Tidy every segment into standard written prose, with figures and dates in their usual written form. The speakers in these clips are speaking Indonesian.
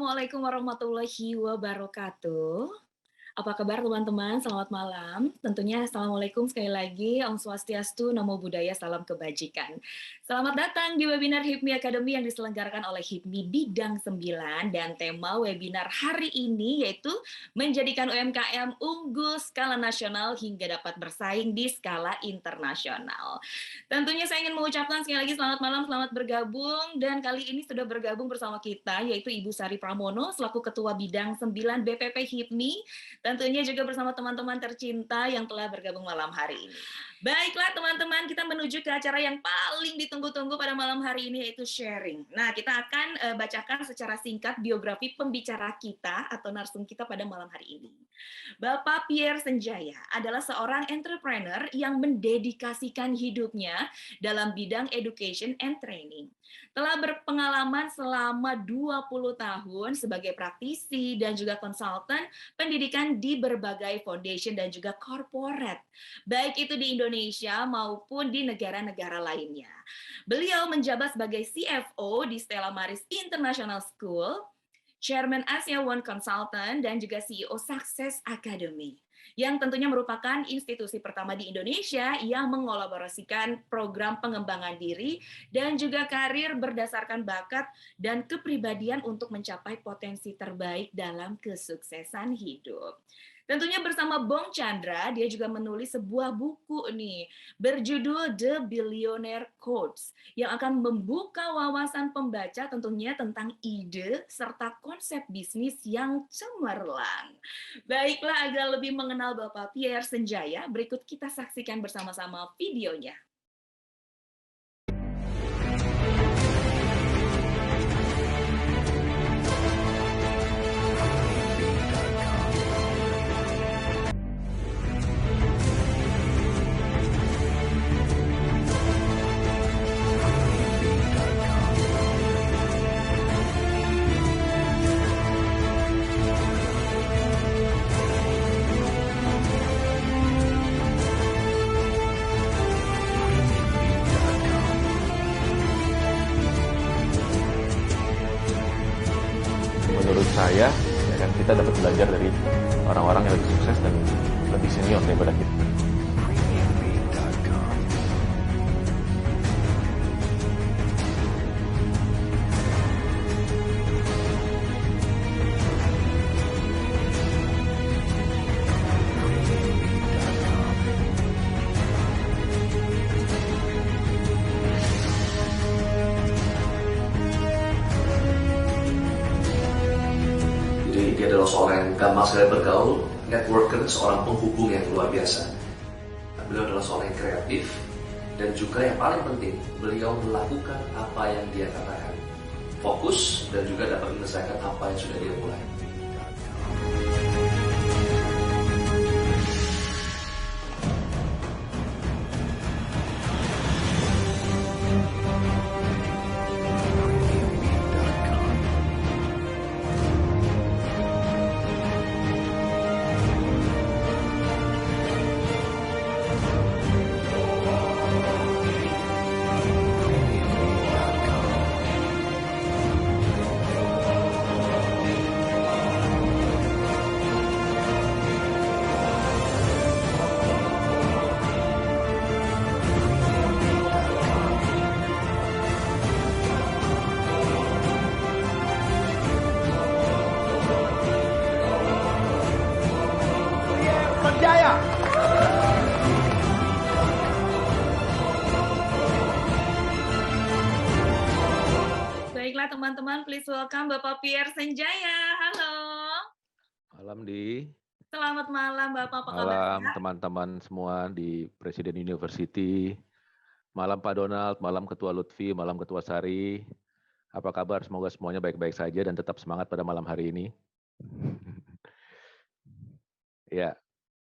Assalamualaikum warahmatullahi wabarakatuh. Apa kabar teman-teman? Selamat malam. Tentunya Assalamualaikum sekali lagi, Om Swastiastu, Namo Buddhaya, Salam Kebajikan. Selamat datang di webinar HIPMI Academy yang diselenggarakan oleh HIPMI Bidang 9 dan tema webinar hari ini yaitu menjadikan UMKM unggul skala nasional hingga dapat bersaing di skala internasional. Tentunya saya ingin mengucapkan sekali lagi selamat malam, selamat bergabung dan kali ini sudah bergabung bersama kita yaitu Ibu Sari Pramono selaku Ketua Bidang 9 BPP HIPMI. Tentunya juga bersama teman-teman tercinta yang telah bergabung malam hari ini. Baiklah teman-teman, kita menuju ke acara yang paling ditunggu-tunggu pada malam hari ini yaitu sharing. Nah, kita akan bacakan secara singkat biografi pembicara kita atau narsum kita pada malam hari ini. Bapak Pierre Senjaya adalah seorang entrepreneur yang mendedikasikan hidupnya dalam bidang education and training. Telah berpengalaman selama 20 tahun sebagai praktisi dan juga konsultan pendidikan di berbagai foundation dan juga corporate, baik itu di Indonesia maupun di negara-negara lainnya. Beliau menjabat sebagai CFO di Stella Maris International School, Chairman Asia One Consultant, dan juga CEO Success Academy, yang tentunya merupakan institusi pertama di Indonesia yang mengolaborasikan program pengembangan diri dan juga karir berdasarkan bakat dan kepribadian untuk mencapai potensi terbaik dalam kesuksesan hidup. Tentunya bersama Bong Chandra, dia juga menulis sebuah buku nih, berjudul The Billionaire Codes, yang akan membuka wawasan pembaca tentunya tentang ide serta konsep bisnis yang cemerlang. Baiklah, agar lebih mengenal Bapak Pierre Senjaya, berikut kita saksikan bersama-sama videonya. Menurut saya, ya kan, kita dapat belajar dari orang-orang yang lebih sukses dan lebih senior daripada kita. Jadi dia adalah seorang yang gampang sekali bergaul, networker, seorang penghubung yang luar biasa. Beliau adalah seorang yang kreatif, dan juga yang paling penting, beliau melakukan apa yang dia katakan. Fokus dan juga dapat menyelesaikan apa yang sudah dia mulai. Senjaya. Baiklah teman-teman, please welcome Bapak Pierre Senjaya. Halo. Malam di Selamat malam Bapak, apa kabar? malam teman-teman semua di Presiden University. Malam Pak Donald, malam Ketua Lutfi, malam Ketua Sari. Apa kabar? Semoga semuanya baik-baik saja dan tetap semangat pada malam hari ini. Ya,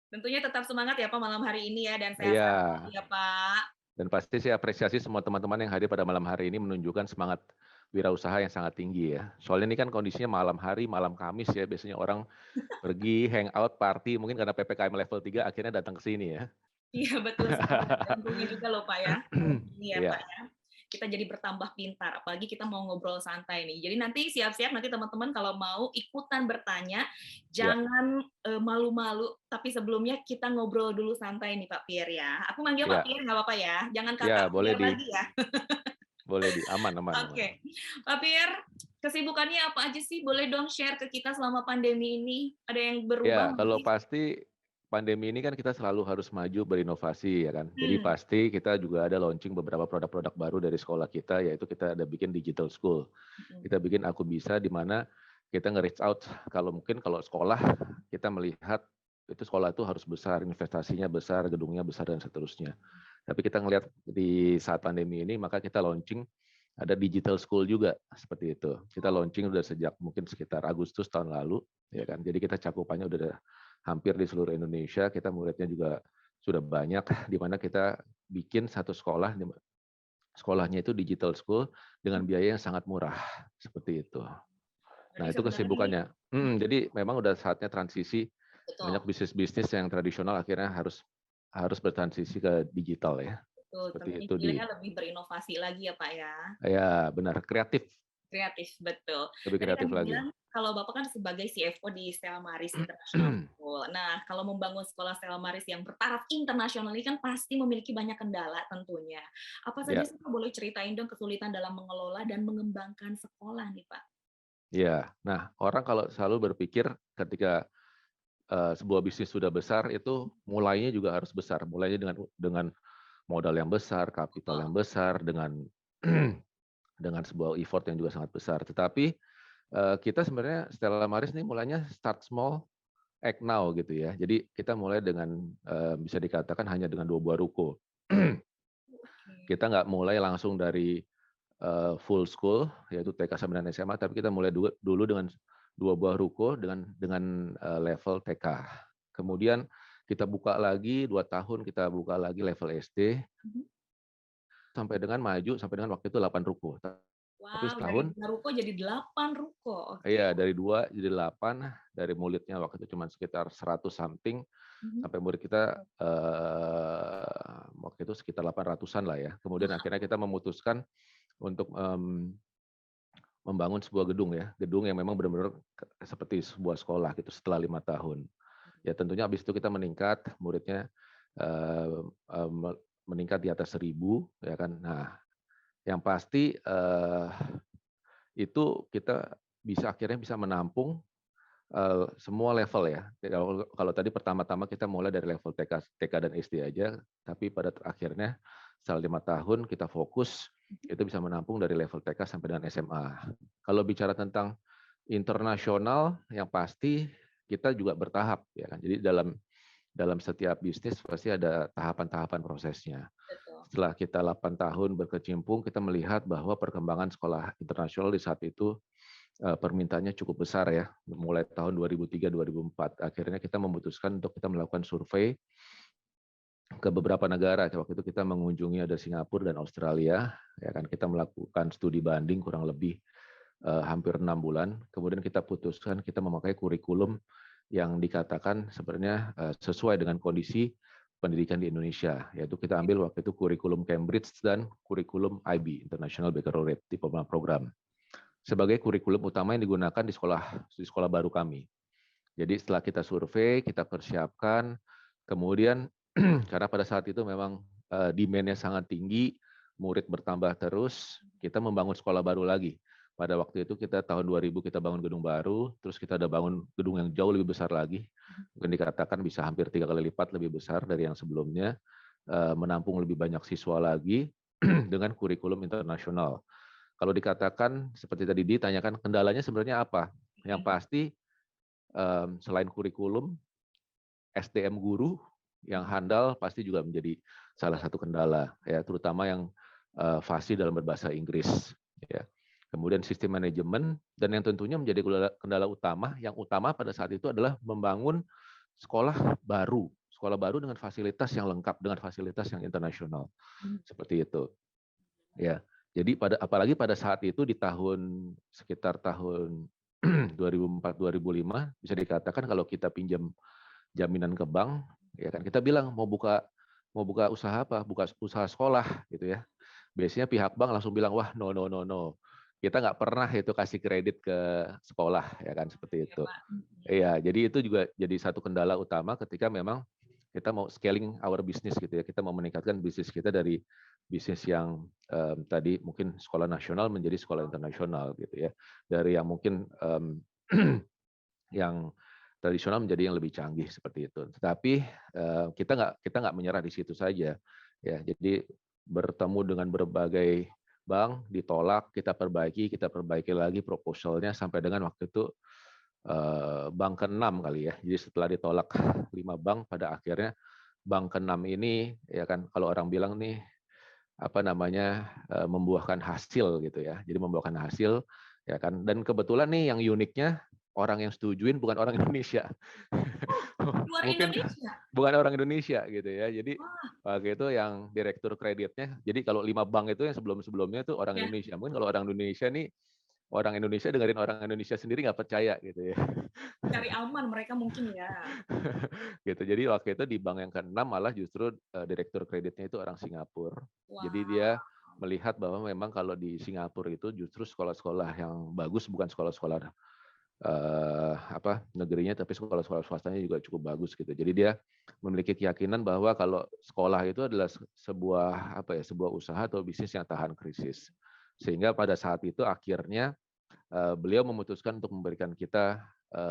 Tentunya tetap semangat ya Pak malam hari ini ya, dan Iya. sehat-sehat ya Pak. Dan pasti saya apresiasi semua teman-teman yang hadir pada malam hari ini menunjukkan semangat wirausaha yang sangat tinggi ya. Soalnya ini kan kondisinya malam hari, malam Kamis ya, biasanya orang pergi, hangout, party, mungkin karena PPKM level 3 akhirnya datang ke sini ya. Iya betul sekali, tentunya juga loh Pak ya. Ini ya Iya. Pak ya. kita jadi bertambah pintar, apalagi kita mau ngobrol santai nih. Jadi nanti siap-siap nanti teman-teman kalau mau ikutan bertanya, Ya, jangan malu-malu, tapi sebelumnya kita ngobrol dulu santai nih Pak Pierre ya. Aku manggil Pak ya, Pierre nggak apa-apa ya? Jangan ya, Kakak Pierre lagi ya. aman, aman, aman. Oke. Pak Pierre, kesibukannya apa aja sih? Boleh dong share ke kita selama pandemi ini? Ada yang berubah Ya, nggak kalau sih? pasti pandemi ini kan kita selalu harus maju berinovasi ya kan. Jadi Hmm. pasti kita juga ada launching beberapa produk-produk baru dari sekolah kita, yaitu kita ada bikin digital school. Kita bikin Aku Bisa, di mana kita nge-reach out kalau sekolah kita melihat itu sekolah itu harus besar, investasinya besar, gedungnya besar dan seterusnya. Tapi kita ngelihat di saat pandemi ini, maka kita launching ada digital school juga seperti itu. Kita launching udah sejak mungkin sekitar Agustus tahun lalu, ya kan. Jadi kita cakupannya udah hampir di seluruh Indonesia. Kita muridnya juga sudah banyak, di mana kita bikin satu sekolah, sekolahnya itu digital school dengan biaya yang sangat murah, seperti itu. Nah, Berarti itu sebenarnya kesibukannya. Jadi memang udah saatnya transisi. betul. Banyak bisnis-bisnis yang tradisional akhirnya harus bertransisi ke digital ya. Betul, Seperti itu pilihannya lebih berinovasi lagi ya Pak ya. ya benar, kreatif, Kreatif, betul. lebih Tadi kan kreatif lagi. dibilang kalau Bapak kan sebagai CFO di Stella Maris International School. Nah, kalau membangun sekolah Stella Maris yang bertaraf internasional ini kan pasti memiliki banyak kendala tentunya. Apa saja Ya, sih Pak, boleh ceritain dong kesulitan dalam mengelola dan mengembangkan sekolah nih Pak? ya. Nah, orang kalau selalu berpikir ketika sebuah bisnis sudah besar itu mulainya juga harus besar. Mulainya dengan modal yang besar, kapital yang besar, dengan dengan sebuah effort yang juga sangat besar. Tetapi kita sebenarnya Stella Maris ini mulainya start small, act now gitu ya. Jadi kita mulai dengan bisa dikatakan hanya dengan 2 buah ruko. Kita nggak mulai langsung dari full school yaitu TK sampai dengan SMA, tapi kita mulai dulu dengan 2 buah ruko dengan level TK. Kemudian kita buka lagi 2 tahun, kita buka lagi level SD sampai dengan maju sampai dengan waktu itu 8 ruko. Tapi Wow, dari setahun 2 ruko jadi 8 ruko. Oke. iya, dari 2 jadi 8, dari muridnya waktu itu cuma sekitar 100 something, sampai murid kita waktu itu sekitar 800-an lah ya. Kemudian akhirnya kita memutuskan untuk membangun sebuah gedung ya, gedung yang memang benar-benar seperti sebuah sekolah gitu setelah 5 tahun. Ya tentunya habis itu kita meningkat, muridnya meningkat di atas 1000 ya kan. Nah, yang pasti itu kita akhirnya bisa menampung semua level ya. Kalau tadi pertama-tama kita mulai dari level TK dan SD aja, tapi pada akhirnya setelah 5 tahun kita fokus itu bisa menampung dari level TK sampai dengan SMA. Kalau bicara tentang internasional, yang pasti kita juga bertahap ya kan. Jadi dalam setiap bisnis pasti ada tahapan-tahapan prosesnya. Betul. Setelah kita 8 tahun berkecimpung, kita melihat bahwa perkembangan sekolah internasional di saat itu permintaannya cukup besar ya, mulai tahun 2003-2004. Akhirnya kita memutuskan untuk kita melakukan survei ke beberapa negara. Waktu itu kita mengunjungi ada Singapura dan Australia, ya kan. Kita melakukan studi banding kurang lebih hampir 6 bulan. Kemudian kita putuskan kita memakai kurikulum yang dikatakan sebenarnya sesuai dengan kondisi pendidikan di Indonesia, yaitu kita ambil waktu itu kurikulum Cambridge dan kurikulum IB, International Baccalaureate Diploma Program, sebagai kurikulum utama yang digunakan di sekolah baru kami. Jadi setelah kita survei, kita persiapkan, kemudian karena pada saat itu memang demand-nya sangat tinggi, murid bertambah terus, kita membangun sekolah baru lagi. Pada waktu itu kita tahun 2000 kita bangun gedung baru, terus kita ada bangun gedung yang jauh lebih besar lagi, mungkin dikatakan bisa hampir 3 kali lipat lebih besar dari yang sebelumnya, menampung lebih banyak siswa lagi dengan kurikulum internasional. Kalau dikatakan seperti tadi ditanyakan kendalanya sebenarnya apa? Yang pasti selain kurikulum, SDM guru yang handal pasti juga menjadi salah satu kendala ya, terutama yang fasih dalam berbahasa Inggris ya. Kemudian sistem manajemen, dan yang tentunya menjadi kendala utama, yang utama pada saat itu adalah membangun sekolah baru dengan fasilitas yang lengkap, dengan fasilitas yang internasional. Seperti itu. Ya. Jadi apalagi pada saat itu di sekitar tahun 2004-2005 bisa dikatakan kalau kita pinjam jaminan ke bank, ya kan kita bilang mau buka usaha apa? Buka usaha sekolah gitu ya. biasanya pihak bank langsung bilang, wah no no no no, kita nggak pernah itu kasih kredit ke sekolah, ya kan seperti Ya, itu. Pak. Iya, jadi itu juga jadi satu kendala utama ketika memang kita mau scaling our business gitu ya, kita mau meningkatkan bisnis kita dari bisnis yang tadi mungkin sekolah nasional menjadi sekolah internasional gitu ya, dari yang mungkin yang tradisional menjadi yang lebih canggih seperti itu. Tetapi kita nggak menyerah di situ saja ya. Jadi bertemu dengan berbagai bank, ditolak, kita perbaiki lagi proposalnya sampai dengan waktu itu bank ke-6 kali ya. Jadi setelah ditolak 5 bank, pada akhirnya bank ke-6 ini ya kan, kalau orang bilang nih apa namanya, membuahkan hasil gitu ya. Jadi membuahkan hasil ya kan, dan kebetulan nih yang uniknya orang yang setujuin bukan orang Indonesia. Luar Mungkin Indonesia? bukan orang Indonesia gitu ya. Jadi Wah, waktu itu yang direktur kreditnya, jadi kalau 5 bank itu yang sebelum-sebelumnya itu orang ya, Indonesia. Mungkin kalau orang Indonesia nih, orang Indonesia dengerin orang Indonesia sendiri nggak percaya gitu ya. cari aman mereka mungkin ya. Gitu. Jadi waktu itu di bank yang ke-6 malah justru direktur kreditnya itu orang Singapura. Jadi Wah, dia melihat bahwa memang kalau di Singapura itu justru sekolah-sekolah yang bagus, bukan sekolah-sekolah negerinya, tapi sekolah-sekolah swastanya juga cukup bagus gitu. Jadi dia memiliki keyakinan bahwa kalau sekolah itu adalah sebuah usaha atau bisnis yang tahan krisis. Sehingga pada saat itu akhirnya beliau memutuskan untuk memberikan kita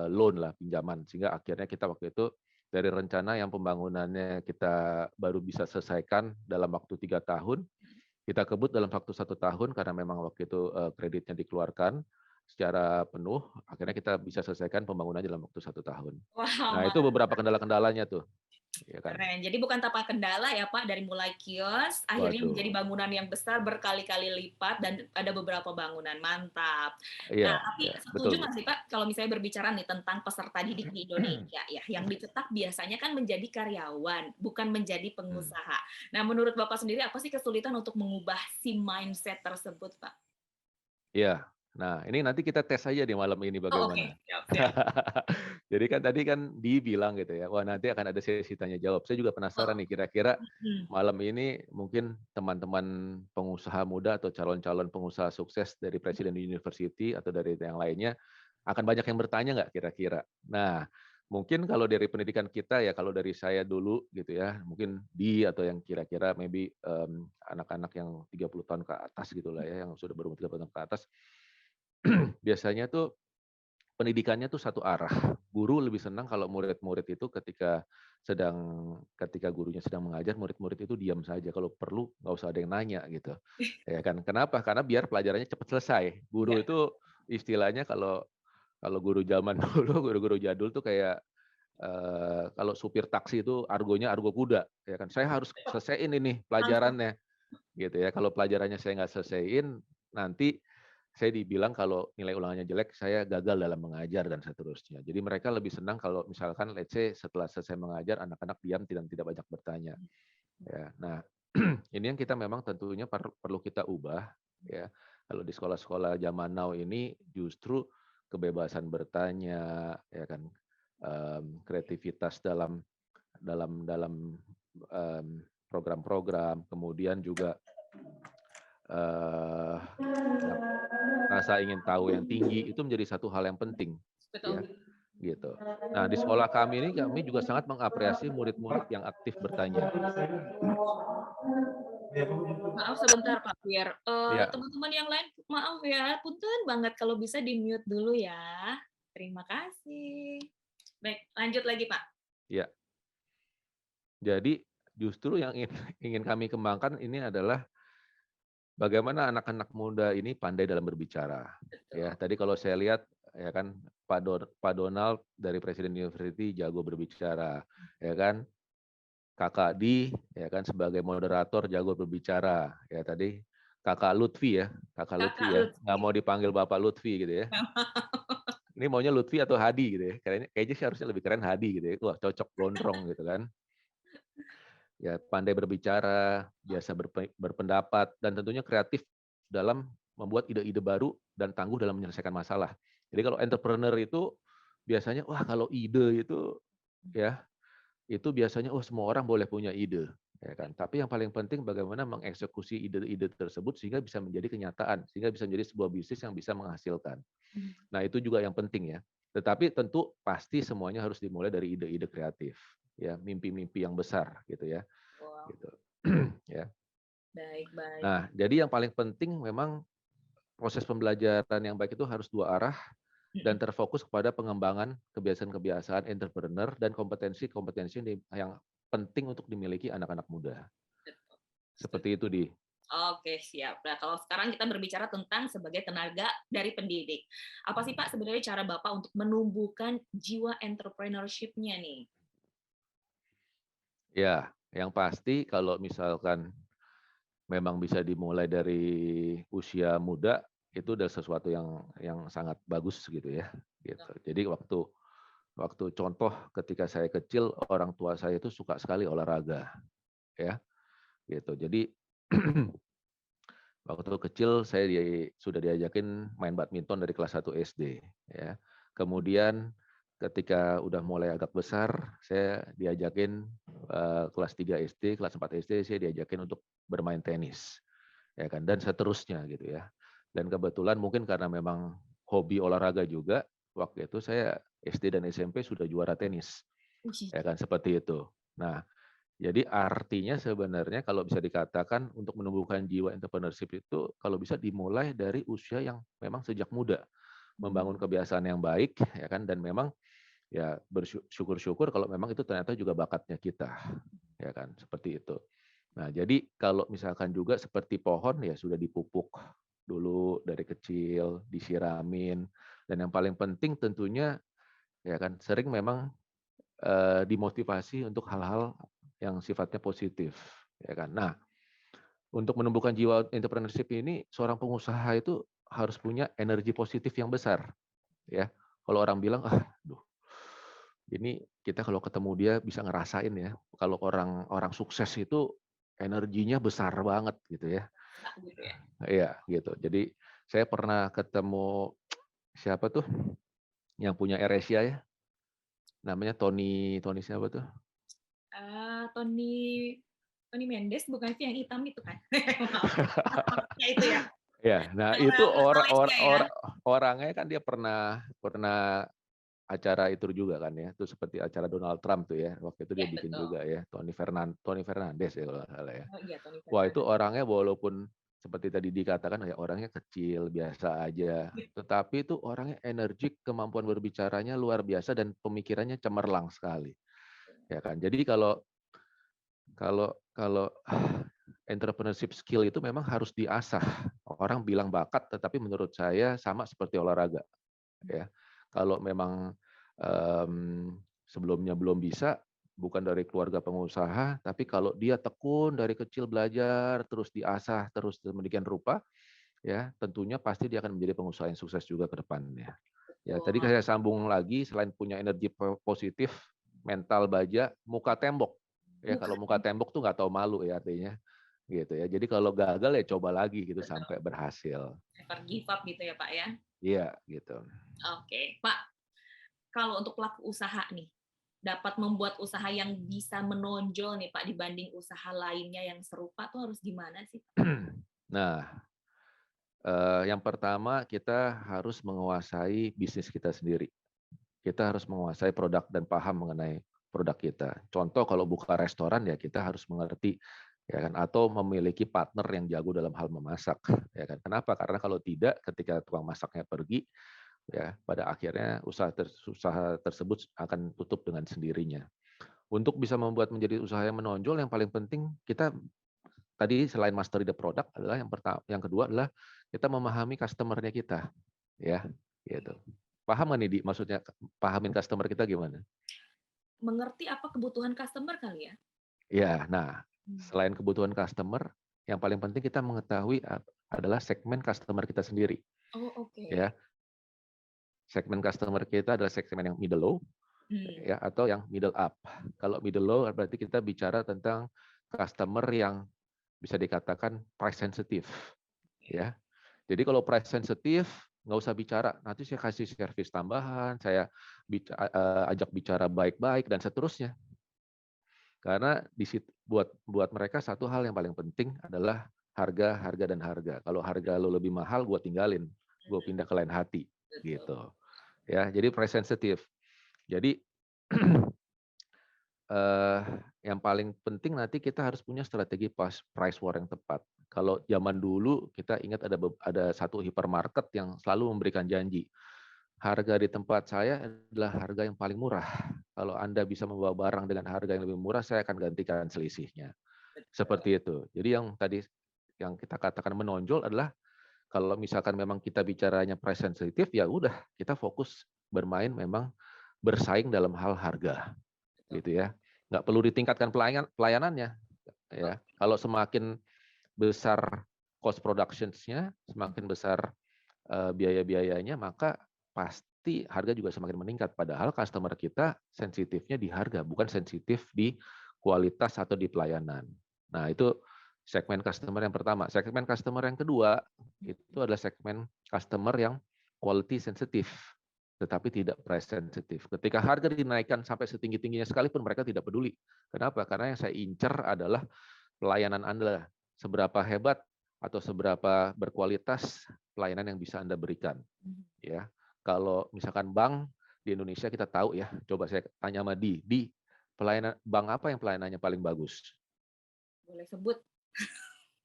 loan lah, pinjaman, sehingga akhirnya kita waktu itu dari rencana yang pembangunannya kita baru bisa selesaikan dalam waktu 3 tahun, kita kebut dalam waktu 1 tahun karena memang waktu itu kreditnya dikeluarkan secara penuh, akhirnya kita bisa selesaikan pembangunannya dalam waktu 1 tahun. wah, Nah itu beberapa kendala-kendalanya tuh, ya kan. keren. Jadi bukan tanpa kendala ya Pak, dari mulai kios, akhirnya menjadi Waduh, bangunan yang besar berkali-kali lipat dan ada beberapa bangunan. Mantap. iya, Nah, tapi iya, betul setuju Bu. nggak sih Pak, kalau misalnya berbicara nih tentang peserta didik di Indonesia ya, yang dicetak biasanya kan menjadi karyawan, bukan menjadi Hmm. pengusaha. Nah, menurut Bapak sendiri apa sih kesulitan untuk mengubah si mindset tersebut Pak? Iya. Nah, ini nanti kita tes aja di malam ini Oh oke, bagaimana. siap siap. Jadi kan tadi kan dibilang gitu ya, wah nanti akan ada sesi tanya jawab. Saya juga penasaran Oh, nih, kira-kira mhm. malam ini mungkin teman-teman pengusaha muda atau calon-calon pengusaha sukses dari Presiden University atau dari yang lainnya akan banyak yang bertanya nggak kira-kira? Nah, mungkin kalau dari pendidikan kita ya, kalau dari saya dulu gitu ya, mungkin atau yang kira-kira maybe anak-anak yang 30 tahun ke atas gitu lah ya, yang sudah berumur 30 tahun ke atas, biasanya tuh pendidikannya tuh satu arah. Guru lebih senang kalau murid-murid itu ketika gurunya sedang mengajar, murid-murid itu diam saja. Kalau perlu nggak usah ada yang nanya gitu. Ya kan? Kenapa? Karena biar pelajarannya cepat selesai. Guru Ya, itu istilahnya kalau kalau guru zaman dulu, guru-guru jadul tuh kayak kalau supir taksi itu argonya argo kuda, ya kan? Saya harus selesaiin ini langsung. pelajarannya, gitu ya. Kalau pelajarannya saya nggak selesaiin, nanti saya dibilang kalau nilai ulangannya jelek, saya gagal dalam mengajar dan seterusnya. Jadi mereka lebih senang kalau misalkan let's say setelah selesai mengajar, anak-anak diam dan tidak banyak bertanya. Ya, nah ini yang kita memang tentunya perlu kita ubah. Ya, kalau di sekolah-sekolah zaman now ini justru kebebasan bertanya, ya kan, kreativitas dalam dalam dalam program-program, kemudian juga eh, rasa ingin tahu yang tinggi itu menjadi satu hal yang penting, ya, Betul. gitu. Nah, di sekolah kami ini kami juga sangat mengapresiasi murid-murid yang aktif bertanya. Maaf sebentar Pak biar Ya, teman-teman yang lain maaf ya, punten banget kalau bisa di-mute dulu ya. Terima kasih. Baik, lanjut lagi Pak. ya. Jadi justru yang ingin ingin kami kembangkan ini adalah bagaimana anak-anak muda ini pandai dalam berbicara. Ya, Betul. tadi kalau saya lihat ya kan Pak Donald dari Presiden University jago berbicara, ya kan. Kakak Di ya kan sebagai moderator jago berbicara. Ya tadi Kakak Lutfi ya, Kakak Kakak Lutfi ya, nggak Lutfi. mau dipanggil Bapak Lutfi gitu ya. Ini maunya Lutfi atau Hadi gitu ya. Kayaknya sih harusnya lebih keren Hadi gitu ya. Wah, cocok gondrong gitu kan. Ya, pandai berbicara, biasa berpendapat, dan tentunya kreatif dalam membuat ide-ide baru dan tangguh dalam menyelesaikan masalah. Jadi kalau entrepreneur itu biasanya, wah kalau ide itu ya, itu biasanya, oh semua orang boleh punya ide. ya kan. Tapi yang paling penting bagaimana mengeksekusi ide-ide tersebut sehingga bisa menjadi kenyataan, sehingga bisa menjadi sebuah bisnis yang bisa menghasilkan. Nah, itu juga yang penting ya. Tetapi tentu pasti semuanya harus dimulai dari ide-ide kreatif, ya, mimpi-mimpi yang besar gitu ya. Wow, Gitu. Ya. baik-baik. Nah, jadi yang paling penting memang proses pembelajaran yang baik itu harus dua arah dan terfokus kepada pengembangan kebiasaan-kebiasaan entrepreneur dan kompetensi-kompetensi yang penting untuk dimiliki anak-anak muda. Seperti itu, Di. Oke, siap. Nah, kalau sekarang kita berbicara tentang sebagai tenaga dari pendidik. Apa sih Pak sebenarnya cara Bapak untuk menumbuhkan jiwa entrepreneurship-nya nih? Ya, yang pasti kalau misalkan memang bisa dimulai dari usia muda, itu udah sesuatu yang sangat bagus gitu ya. Gitu. Jadi waktu contoh ketika saya kecil, orang tua saya itu suka sekali olahraga, ya. Gitu. Jadi waktu kecil saya sudah diajakin main badminton dari kelas 1 SD, ya. Kemudian ketika udah mulai agak besar, saya diajakin kelas 3 SD, kelas 4 SD saya diajakin untuk bermain tenis, ya kan, dan seterusnya gitu ya. Dan kebetulan mungkin karena memang hobi olahraga juga, waktu itu saya SD dan SMP sudah juara tenis, ya kan, seperti itu. Nah, jadi artinya sebenarnya kalau bisa dikatakan untuk menumbuhkan jiwa entrepreneurship itu kalau bisa dimulai dari usia yang memang sejak muda, membangun kebiasaan yang baik, ya kan, dan memang ya bersyukur-syukur kalau memang itu ternyata juga bakatnya kita, ya kan, seperti itu. Nah, jadi kalau misalkan juga seperti pohon ya sudah dipupuk dulu dari kecil, disiramin, dan yang paling penting tentunya ya kan sering memang dimotivasi untuk hal-hal yang sifatnya positif, ya kan. Nah, untuk menumbuhkan jiwa entrepreneurship ini, seorang pengusaha itu harus punya energi positif yang besar, ya. Kalau orang bilang, duh, ini kita kalau ketemu dia bisa ngerasain ya. Kalau orang sukses itu energinya besar banget gitu ya. Gitu ya. Iya, gitu. Jadi saya pernah ketemu siapa tuh yang punya AirAsia ya, namanya Tony Tony siapa tuh? Tony Mendes bukan sih yang hitam itu kan? Ya itu ya. Ya, nah Yang itu orang Malaysia ya. orangnya kan dia pernah acara itu juga kan ya, itu seperti acara Donald Trump tuh ya, waktu itu dia Ya, bikin betul. juga ya, Tony Fernandes ya kalau nggak salah ya. Oh iya, Tony Wah itu Fernandes. orangnya walaupun seperti tadi dikatakan ya orangnya kecil biasa aja, tetapi itu orangnya energik, kemampuan berbicaranya luar biasa dan pemikirannya cemerlang sekali, ya kan. Jadi kalau kalau kalau entrepreneurship skill itu memang harus diasah. Orang bilang bakat, tetapi menurut saya sama seperti olahraga, ya. Kalau memang sebelumnya belum bisa, bukan dari keluarga pengusaha, tapi kalau dia tekun dari kecil belajar, terus diasah, terus demikian rupa, ya tentunya pasti dia akan menjadi pengusaha yang sukses juga ke depannya. Ya, tadi Betul. saya sambung lagi, selain punya energi positif, mental baja, muka tembok. Ya, kalau muka tembok tuh nggak tahu malu ya artinya, gitu ya. Jadi kalau gagal ya coba lagi gitu Betul. sampai berhasil. Never give up gitu ya Pak ya. Iya, gitu. Oke, Pak. Kalau untuk pelaku usaha nih, dapat membuat usaha yang bisa menonjol nih Pak dibanding usaha lainnya yang serupa tuh harus gimana sih? Nah, yang pertama kita harus menguasai bisnis kita sendiri. Kita harus menguasai produk dan paham mengenai produk kita. Contoh kalau buka restoran ya kita harus mengerti ya kan atau memiliki partner yang jago dalam hal memasak ya kan. Kenapa? Karena kalau tidak ketika tukang masaknya pergi ya pada akhirnya usaha tersebut akan tutup dengan sendirinya. Untuk bisa membuat menjadi usaha yang menonjol yang paling penting kita tadi selain mastery the product adalah yang kedua adalah kita memahami customer-nya kita ya gitu. Paham nggak nih Di? Maksudnya pahamin customer kita gimana? Mengerti apa kebutuhan customer kali ya? Ya, nah selain kebutuhan customer, yang paling penting kita mengetahui adalah segmen customer kita sendiri. Oh, oke. Ya, segmen customer kita adalah segmen yang middle low, ya atau yang middle up. Kalau middle low berarti kita bicara tentang customer yang bisa dikatakan price sensitive, ya. Jadi kalau price sensitive nggak usah bicara, nanti saya kasih servis tambahan, saya ajak bicara baik-baik dan seterusnya. Karena buat mereka satu hal yang paling penting adalah harga, harga dan harga. Kalau harga lo lebih mahal, gue tinggalin, gue pindah ke lain hati, Betul. gitu. Ya, jadi price sensitive. Jadi yang paling penting nanti kita harus punya strategi price war yang tepat. Kalau zaman dulu kita ingat ada satu hipermarket yang selalu memberikan janji. Harga di tempat saya adalah harga yang paling murah. Kalau Anda bisa membawa barang dengan harga yang lebih murah, saya akan gantikan selisihnya. Seperti itu. Jadi yang tadi yang kita katakan menonjol adalah kalau misalkan memang kita bicaranya price sensitive, ya udah kita fokus bermain memang bersaing dalam hal harga, gitu ya. Nggak perlu ditingkatkan pelayanannya, ya. Kalau semakin besar cost productions-nya, semakin besar biaya-biayanya, maka pasti harga juga semakin meningkat. Padahal customer kita sensitifnya di harga, bukan sensitif di kualitas atau di pelayanan. Nah, itu segmen customer yang pertama. Segmen customer yang kedua, itu adalah segmen customer yang quality sensitif, tetapi tidak price sensitif. Ketika harga dinaikkan sampai setinggi-tingginya sekalipun, mereka tidak peduli. Kenapa? Karena yang saya incar adalah pelayanan Anda. Seberapa hebat atau seberapa berkualitas pelayanan yang bisa Anda berikan. Ya, kalau misalkan bank di Indonesia kita tahu ya, coba saya tanya sama di pelayanan bank apa yang pelayanannya paling bagus? Boleh sebut.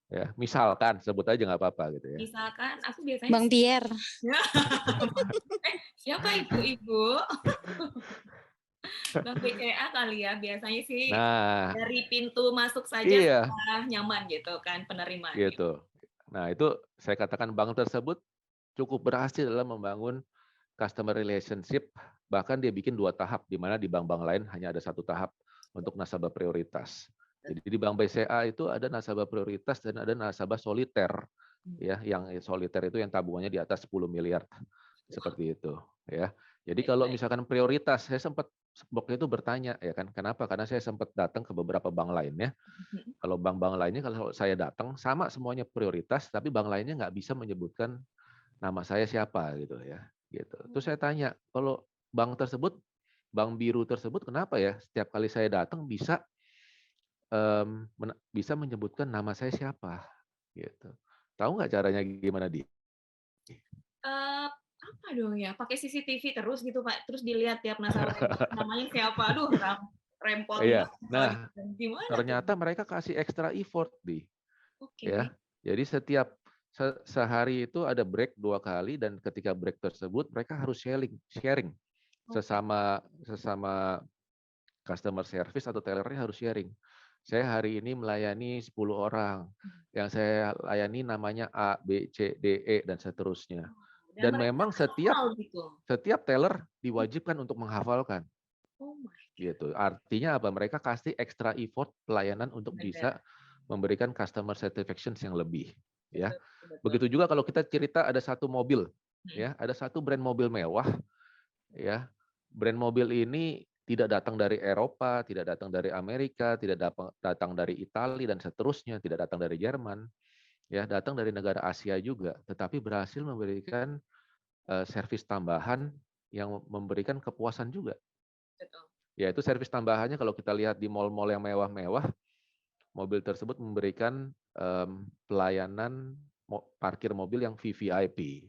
Ya, misalkan sebut aja nggak apa-apa gitu ya. Misalkan aku biasanya Bang Tier. Siapa itu Ibu? Bank BCA kali ya, biasanya sih Nah, dari pintu masuk saja iya, sudah nyaman gitu kan penerimaan. gitu. Nah, itu saya katakan bank tersebut cukup berhasil dalam membangun customer relationship, bahkan dia bikin 2 tahap, di mana di bank-bank lain hanya ada 1 tahap untuk nasabah prioritas. Jadi di Bank BCA itu ada nasabah prioritas dan ada nasabah soliter, ya, yang soliter itu yang tabungannya di atas 10 miliar, seperti itu, ya. Jadi kalau misalkan prioritas, saya sempat waktu itu bertanya, ya kan, kenapa? Karena saya sempat datang ke beberapa bank lainnya. Kalau bank-bank lainnya kalau saya datang sama semuanya prioritas, tapi bank lainnya nggak bisa menyebutkan nama saya siapa gitu ya. Gitu. Terus saya tanya, kalau bank tersebut, bank biru tersebut kenapa ya setiap kali saya datang bisa bisa menyebutkan nama saya siapa gitu. Tahu nggak caranya gimana di? Apa dong ya? Pakai CCTV terus gitu Pak, terus dilihat tiap nasabah namanya siapa? Aduh, rempong Iya. banget. Nah, Gimana ternyata tuh? mereka kasih extra effort di, ya. Oke. Jadi setiap sehari itu ada break 2 kali dan ketika break tersebut mereka harus sharing sesama customer service atau tellernya harus sharing. Saya hari ini melayani 10 orang. Yang saya layani namanya A, B, C, D, E dan seterusnya. Dan memang setiap teller diwajibkan untuk menghafalkan. Oh my. Gitu. Artinya apa? Mereka kasih extra effort pelayanan untuk bisa memberikan customer satisfaction yang lebih, ya. Begitu juga kalau kita cerita ada satu mobil, ya, ada satu brand mobil mewah, ya. Brand mobil ini tidak datang dari Eropa, tidak datang dari Amerika, tidak datang dari Italia dan seterusnya, tidak datang dari Jerman, ya, datang dari negara Asia juga, tetapi berhasil memberikan servis tambahan yang memberikan kepuasan juga. Betul. Yaitu servis tambahannya kalau kita lihat di mal-mal yang mewah-mewah, mobil tersebut memberikan pelayanan parkir mobil yang VVIP.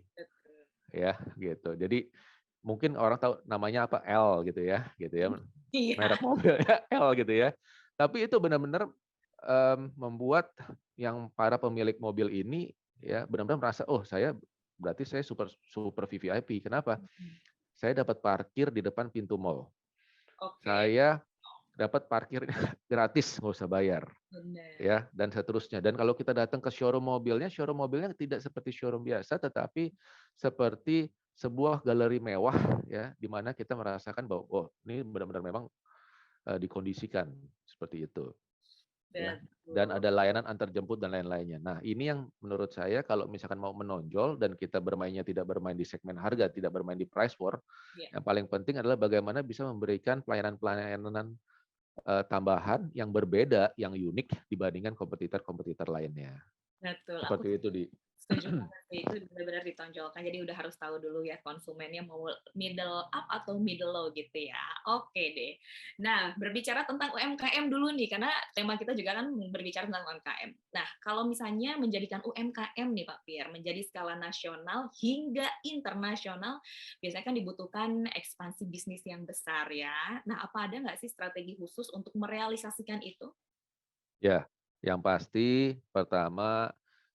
Ya, gitu. Jadi mungkin orang tahu namanya apa L gitu ya. Merek mobilnya L gitu ya. Tapi itu benar-benar membuat yang para pemilik mobil ini ya benar-benar merasa, oh berarti saya super VVIP. Kenapa? Saya dapat parkir di depan pintu mall. Saya dapat parkir gratis, nggak usah bayar. Ya, dan seterusnya. Dan kalau kita datang ke showroom mobilnya tidak seperti showroom biasa, tetapi seperti sebuah galeri mewah, ya, di mana kita merasakan bahwa, oh, ini benar-benar memang dikondisikan seperti itu. Ya. Dan ada layanan antar jemput dan lain-lainnya. Nah, ini yang menurut saya kalau misalkan mau menonjol dan kita bermainnya tidak bermain di segmen harga, tidak bermain di price war, yang paling penting adalah bagaimana bisa memberikan pelayanan-pelayanan tambahan yang berbeda, yang unik dibandingkan kompetitor-kompetitor lainnya. Betul. Seperti itu, Di. Setuju banget sih, itu benar-benar ditonjolkan. Jadi udah harus tahu dulu ya konsumennya mau middle up atau middle low gitu ya. Oke deh. Nah, berbicara tentang UMKM dulu nih, karena tema kita juga kan berbicara tentang UMKM. Nah, kalau misalnya menjadikan UMKM nih Pak Pierre, menjadi skala nasional hingga internasional, biasanya kan dibutuhkan ekspansi bisnis yang besar ya. Nah, apa ada nggak sih strategi khusus untuk merealisasikan itu? Ya, yang pasti pertama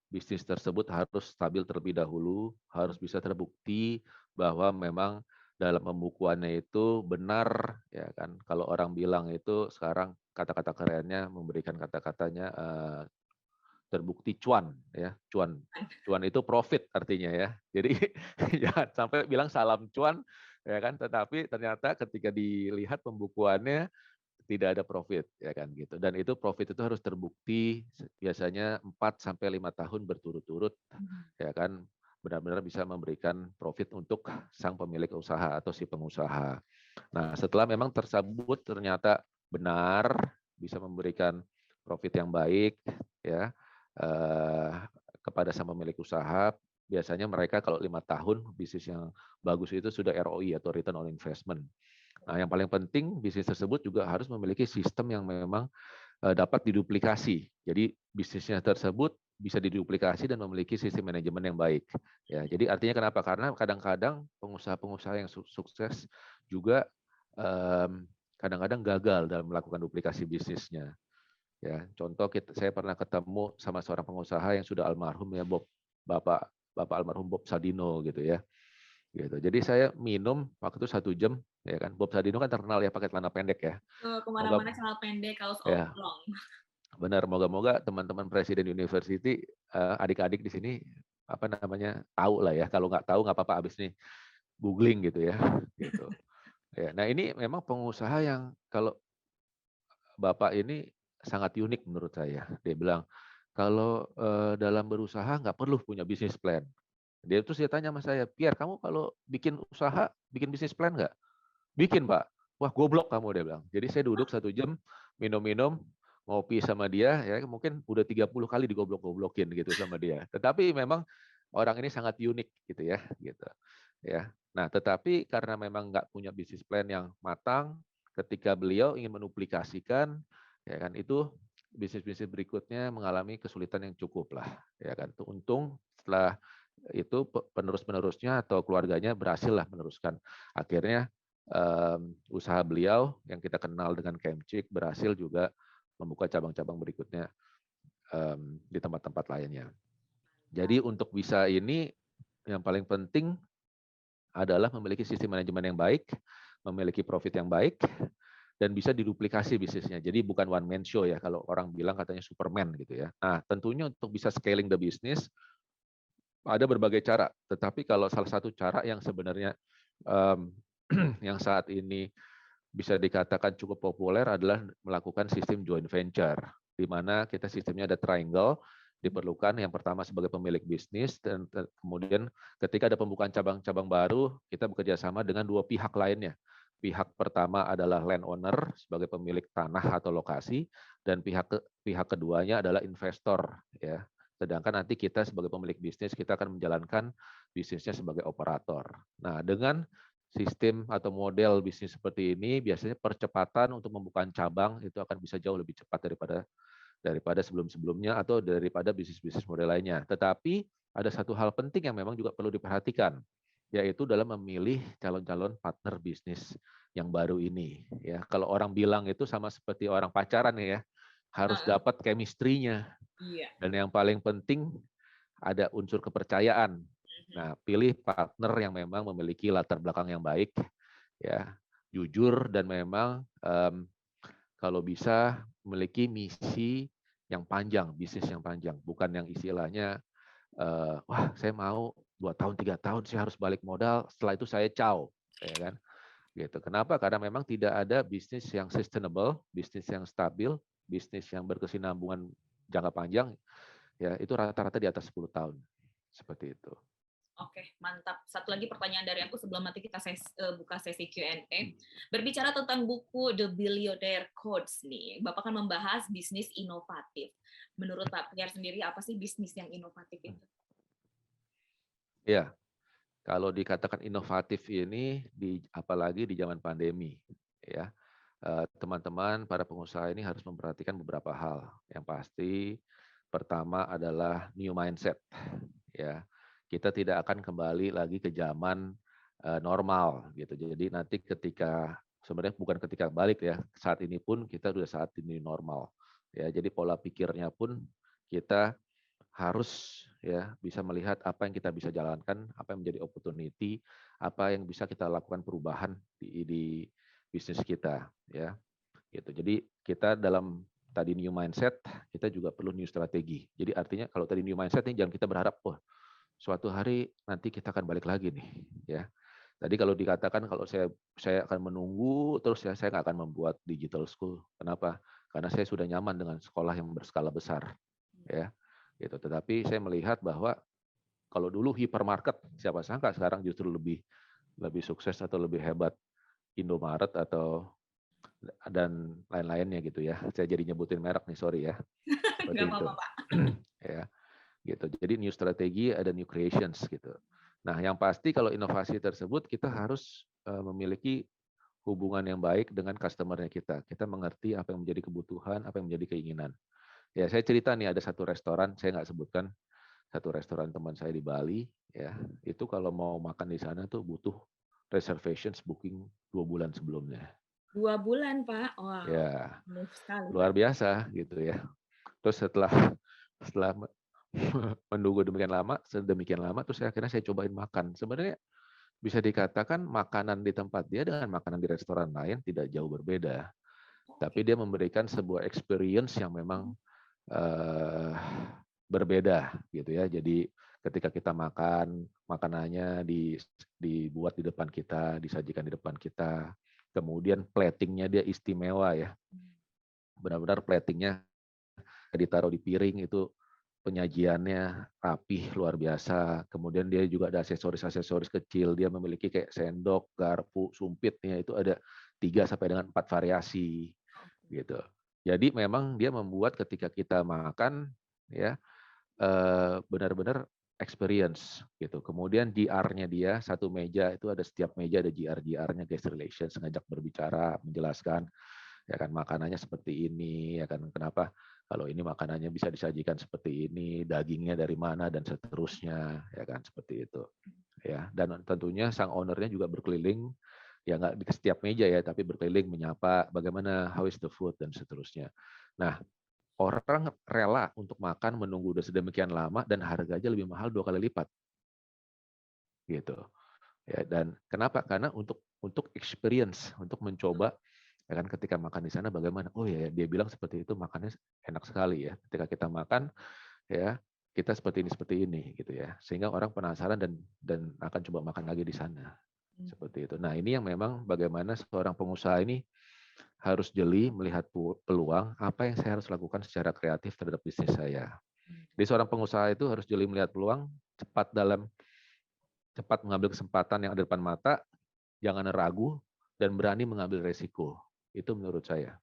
bisnis tersebut harus stabil terlebih dahulu, harus bisa terbukti bahwa memang dalam pembukuannya itu benar, ya kan. Kalau orang bilang itu sekarang kata-kata kerennya memberikan kata-katanya terbukti cuan, ya cuan. Cuan itu profit artinya ya. Jadi jangan sampai bilang salam cuan, ya kan. Tetapi ternyata ketika dilihat pembukuannya tidak ada profit, ya kan gitu. Dan itu profit itu harus terbukti biasanya 4 sampai 5 tahun berturut-turut, ya kan, benar-benar bisa memberikan profit untuk sang pemilik usaha atau si pengusaha. Nah, setelah memang tersebut ternyata benar bisa memberikan profit yang baik, ya, kepada sang pemilik usaha, biasanya mereka kalau 5 tahun bisnis yang bagus itu sudah ROI atau return on investment. Nah, yang paling penting bisnis tersebut juga harus memiliki sistem yang memang dapat diduplikasi. Jadi bisnisnya tersebut bisa diduplikasi dan memiliki sistem manajemen yang baik. Ya, jadi artinya kenapa? Karena kadang-kadang pengusaha-pengusaha yang sukses juga kadang-kadang gagal dalam melakukan duplikasi bisnisnya. Ya, contoh saya pernah ketemu sama seorang pengusaha yang sudah almarhum ya, Bapak almarhum Bob Sadino gitu ya. Gitu. Jadi saya minum waktu itu 1 jam, ya kan. Bob Sadino kan terkenal ya pakai celana pendek ya. Moga Kemana-mana celana pendek, kaos ya oblong. benar. Moga-moga teman-teman Presiden University, adik-adik di sini apa namanya tahu lah ya. Kalau nggak tahu nggak apa-apa, abis nih googling gitu ya. Gitu. Ya. Nah ini memang pengusaha yang kalau Bapak ini sangat unik menurut saya. Dia bilang kalau dalam berusaha nggak perlu punya bisnis plan. Dia tanya sama saya, Pierre, kamu kalau bikin usaha, bikin bisnis plan nggak? Bikin, Pak. Wah, goblok kamu, dia bilang. Jadi saya duduk 1 jam, minum-minum, ngopi sama dia, ya mungkin udah 30 kali digoblok-goblokin gitu sama dia. Tetapi memang orang ini sangat unik gitu ya, gitu. Ya. Nah, tetapi karena memang nggak punya bisnis plan yang matang, ketika beliau ingin menuplikasikan, ya kan itu bisnis-bisnis berikutnya mengalami kesulitan yang cukup lah, ya kan. Untung setelah itu penerus-penerusnya atau keluarganya berhasil lah meneruskan. Akhirnya usaha beliau yang kita kenal dengan Kemcik berhasil juga membuka cabang-cabang berikutnya di tempat-tempat lainnya. Jadi untuk bisa ini yang paling penting adalah memiliki sistem manajemen yang baik, memiliki profit yang baik, dan bisa diduplikasi bisnisnya. Jadi bukan one man show ya, kalau orang bilang katanya Superman gitu ya. Nah tentunya untuk bisa scaling the business, ada berbagai cara, tetapi kalau salah satu cara yang sebenarnya yang saat ini bisa dikatakan cukup populer adalah melakukan sistem joint venture, di mana kita sistemnya ada triangle, diperlukan yang pertama sebagai pemilik bisnis, dan kemudian ketika ada pembukaan cabang-cabang baru, kita bekerja sama dengan 2 pihak lainnya. Pihak pertama adalah landowner sebagai pemilik tanah atau lokasi, dan pihak keduanya adalah investor, ya. Sedangkan nanti kita sebagai pemilik bisnis, kita akan menjalankan bisnisnya sebagai operator. Nah, dengan sistem atau model bisnis seperti ini, biasanya percepatan untuk membuka cabang itu akan bisa jauh lebih cepat daripada sebelum-sebelumnya atau daripada bisnis-bisnis model lainnya. Tetapi ada satu hal penting yang memang juga perlu diperhatikan, yaitu dalam memilih calon-calon partner bisnis yang baru ini. Ya, kalau orang bilang itu sama seperti orang pacaran ya, harus dapat chemistry-nya. Iya. Dan yang paling penting ada unsur kepercayaan. Nah, pilih partner yang memang memiliki latar belakang yang baik, ya, jujur dan memang kalau bisa memiliki misi yang panjang, bisnis yang panjang, bukan yang istilahnya wah saya mau 2 tahun 3 tahun saya harus balik modal, setelah itu saya ciao, ya kan? Gitu. Kenapa? Karena memang tidak ada bisnis yang sustainable, bisnis yang stabil, bisnis yang berkesinambungan jangka panjang, ya itu rata-rata di atas 10 tahun. Seperti itu. Oke, mantap. Satu lagi pertanyaan dari aku sebelum nanti kita buka sesi Q&A. Berbicara tentang buku The Billionaire Codes nih, Bapak kan membahas bisnis inovatif. Menurut Pak Pierre sendiri, apa sih bisnis yang inovatif itu? Ya, kalau dikatakan inovatif ini apalagi di zaman pandemi, ya. Teman-teman para pengusaha ini harus memperhatikan beberapa hal. Yang pasti pertama adalah new mindset, ya. Kita tidak akan kembali lagi ke zaman normal gitu. Jadi nanti sebenarnya bukan ketika balik ya, saat ini pun kita sudah saat ini normal. Ya, jadi pola pikirnya pun kita harus ya bisa melihat apa yang kita bisa jalankan, apa yang menjadi opportunity, apa yang bisa kita lakukan perubahan di bisnis kita ya. Gitu. Jadi kita dalam tadi new mindset, kita juga perlu new strategi. Jadi artinya kalau tadi new mindset nih jangan kita berharap suatu hari nanti kita akan balik lagi nih ya. Tadi kalau dikatakan kalau saya akan menunggu terus ya saya nggak akan membuat digital school. Kenapa? Karena saya sudah nyaman dengan sekolah yang berskala besar ya. Gitu. Tetapi saya melihat bahwa kalau dulu hypermarket siapa sangka sekarang justru lebih sukses atau lebih hebat Indomaret dan lain-lainnya gitu ya. Saya jadi nyebutin merek nih, sorry ya. Seperti Nggak itu. apa-apa, Pak. Ya, gitu. Jadi new strategi ada new creations gitu. Nah, yang pasti kalau inovasi tersebut kita harus memiliki hubungan yang baik dengan customer-nya kita. Kita mengerti apa yang menjadi kebutuhan, apa yang menjadi keinginan. Ya, saya cerita nih ada satu restoran, saya nggak sebutkan, satu restoran teman saya di Bali, ya itu kalau mau makan di sana tuh butuh reservations booking 2 bulan sebelumnya. 2 bulan, Pak. Wow, Ya, penuh sekali, Pak. luar biasa gitu ya. Terus setelah menunggu sedemikian lama, terus akhirnya saya cobain makan. Sebenarnya bisa dikatakan makanan di tempat dia dengan makanan di restoran lain tidak jauh berbeda. Tapi dia memberikan sebuah experience yang memang berbeda gitu ya. Jadi ketika kita makan, makanannya dibuat di depan kita, disajikan di depan kita. Kemudian platingnya dia istimewa ya. Benar-benar platingnya ditaruh di piring itu penyajiannya rapih luar biasa. Kemudian dia juga ada aksesoris-aksesoris kecil. Dia memiliki kayak sendok, garpu, sumpitnya itu ada 3 sampai dengan 4 variasi gitu. Jadi memang dia membuat ketika kita makan ya benar-benar experience gitu. Kemudian GR-nya dia satu meja itu ada setiap meja ada GR-nya guest relations ngajak berbicara, menjelaskan ya kan makanannya seperti ini ya kan kenapa kalau ini makanannya bisa disajikan seperti ini, dagingnya dari mana dan seterusnya ya kan seperti itu. Ya, dan tentunya sang ownernya juga berkeliling ya nggak di setiap meja ya tapi berkeliling menyapa bagaimana how is the food dan seterusnya. Nah, orang rela untuk makan menunggu udah sedemikian lama dan harganya lebih mahal 2 kali lipat. Gitu. Ya, dan kenapa? Karena untuk experience, untuk mencoba ya kan ketika makan di sana bagaimana? Oh ya, dia bilang seperti itu makannya enak sekali ya. Ketika kita makan ya, kita seperti ini gitu ya. Sehingga orang penasaran dan akan coba makan lagi di sana. Seperti itu. Nah, ini yang memang bagaimana seorang pengusaha ini harus jeli melihat peluang apa yang saya harus lakukan secara kreatif terhadap bisnis saya. Jadi seorang pengusaha itu harus jeli melihat peluang, cepat mengambil kesempatan yang ada di depan mata, jangan ragu dan berani mengambil resiko. Itu menurut saya.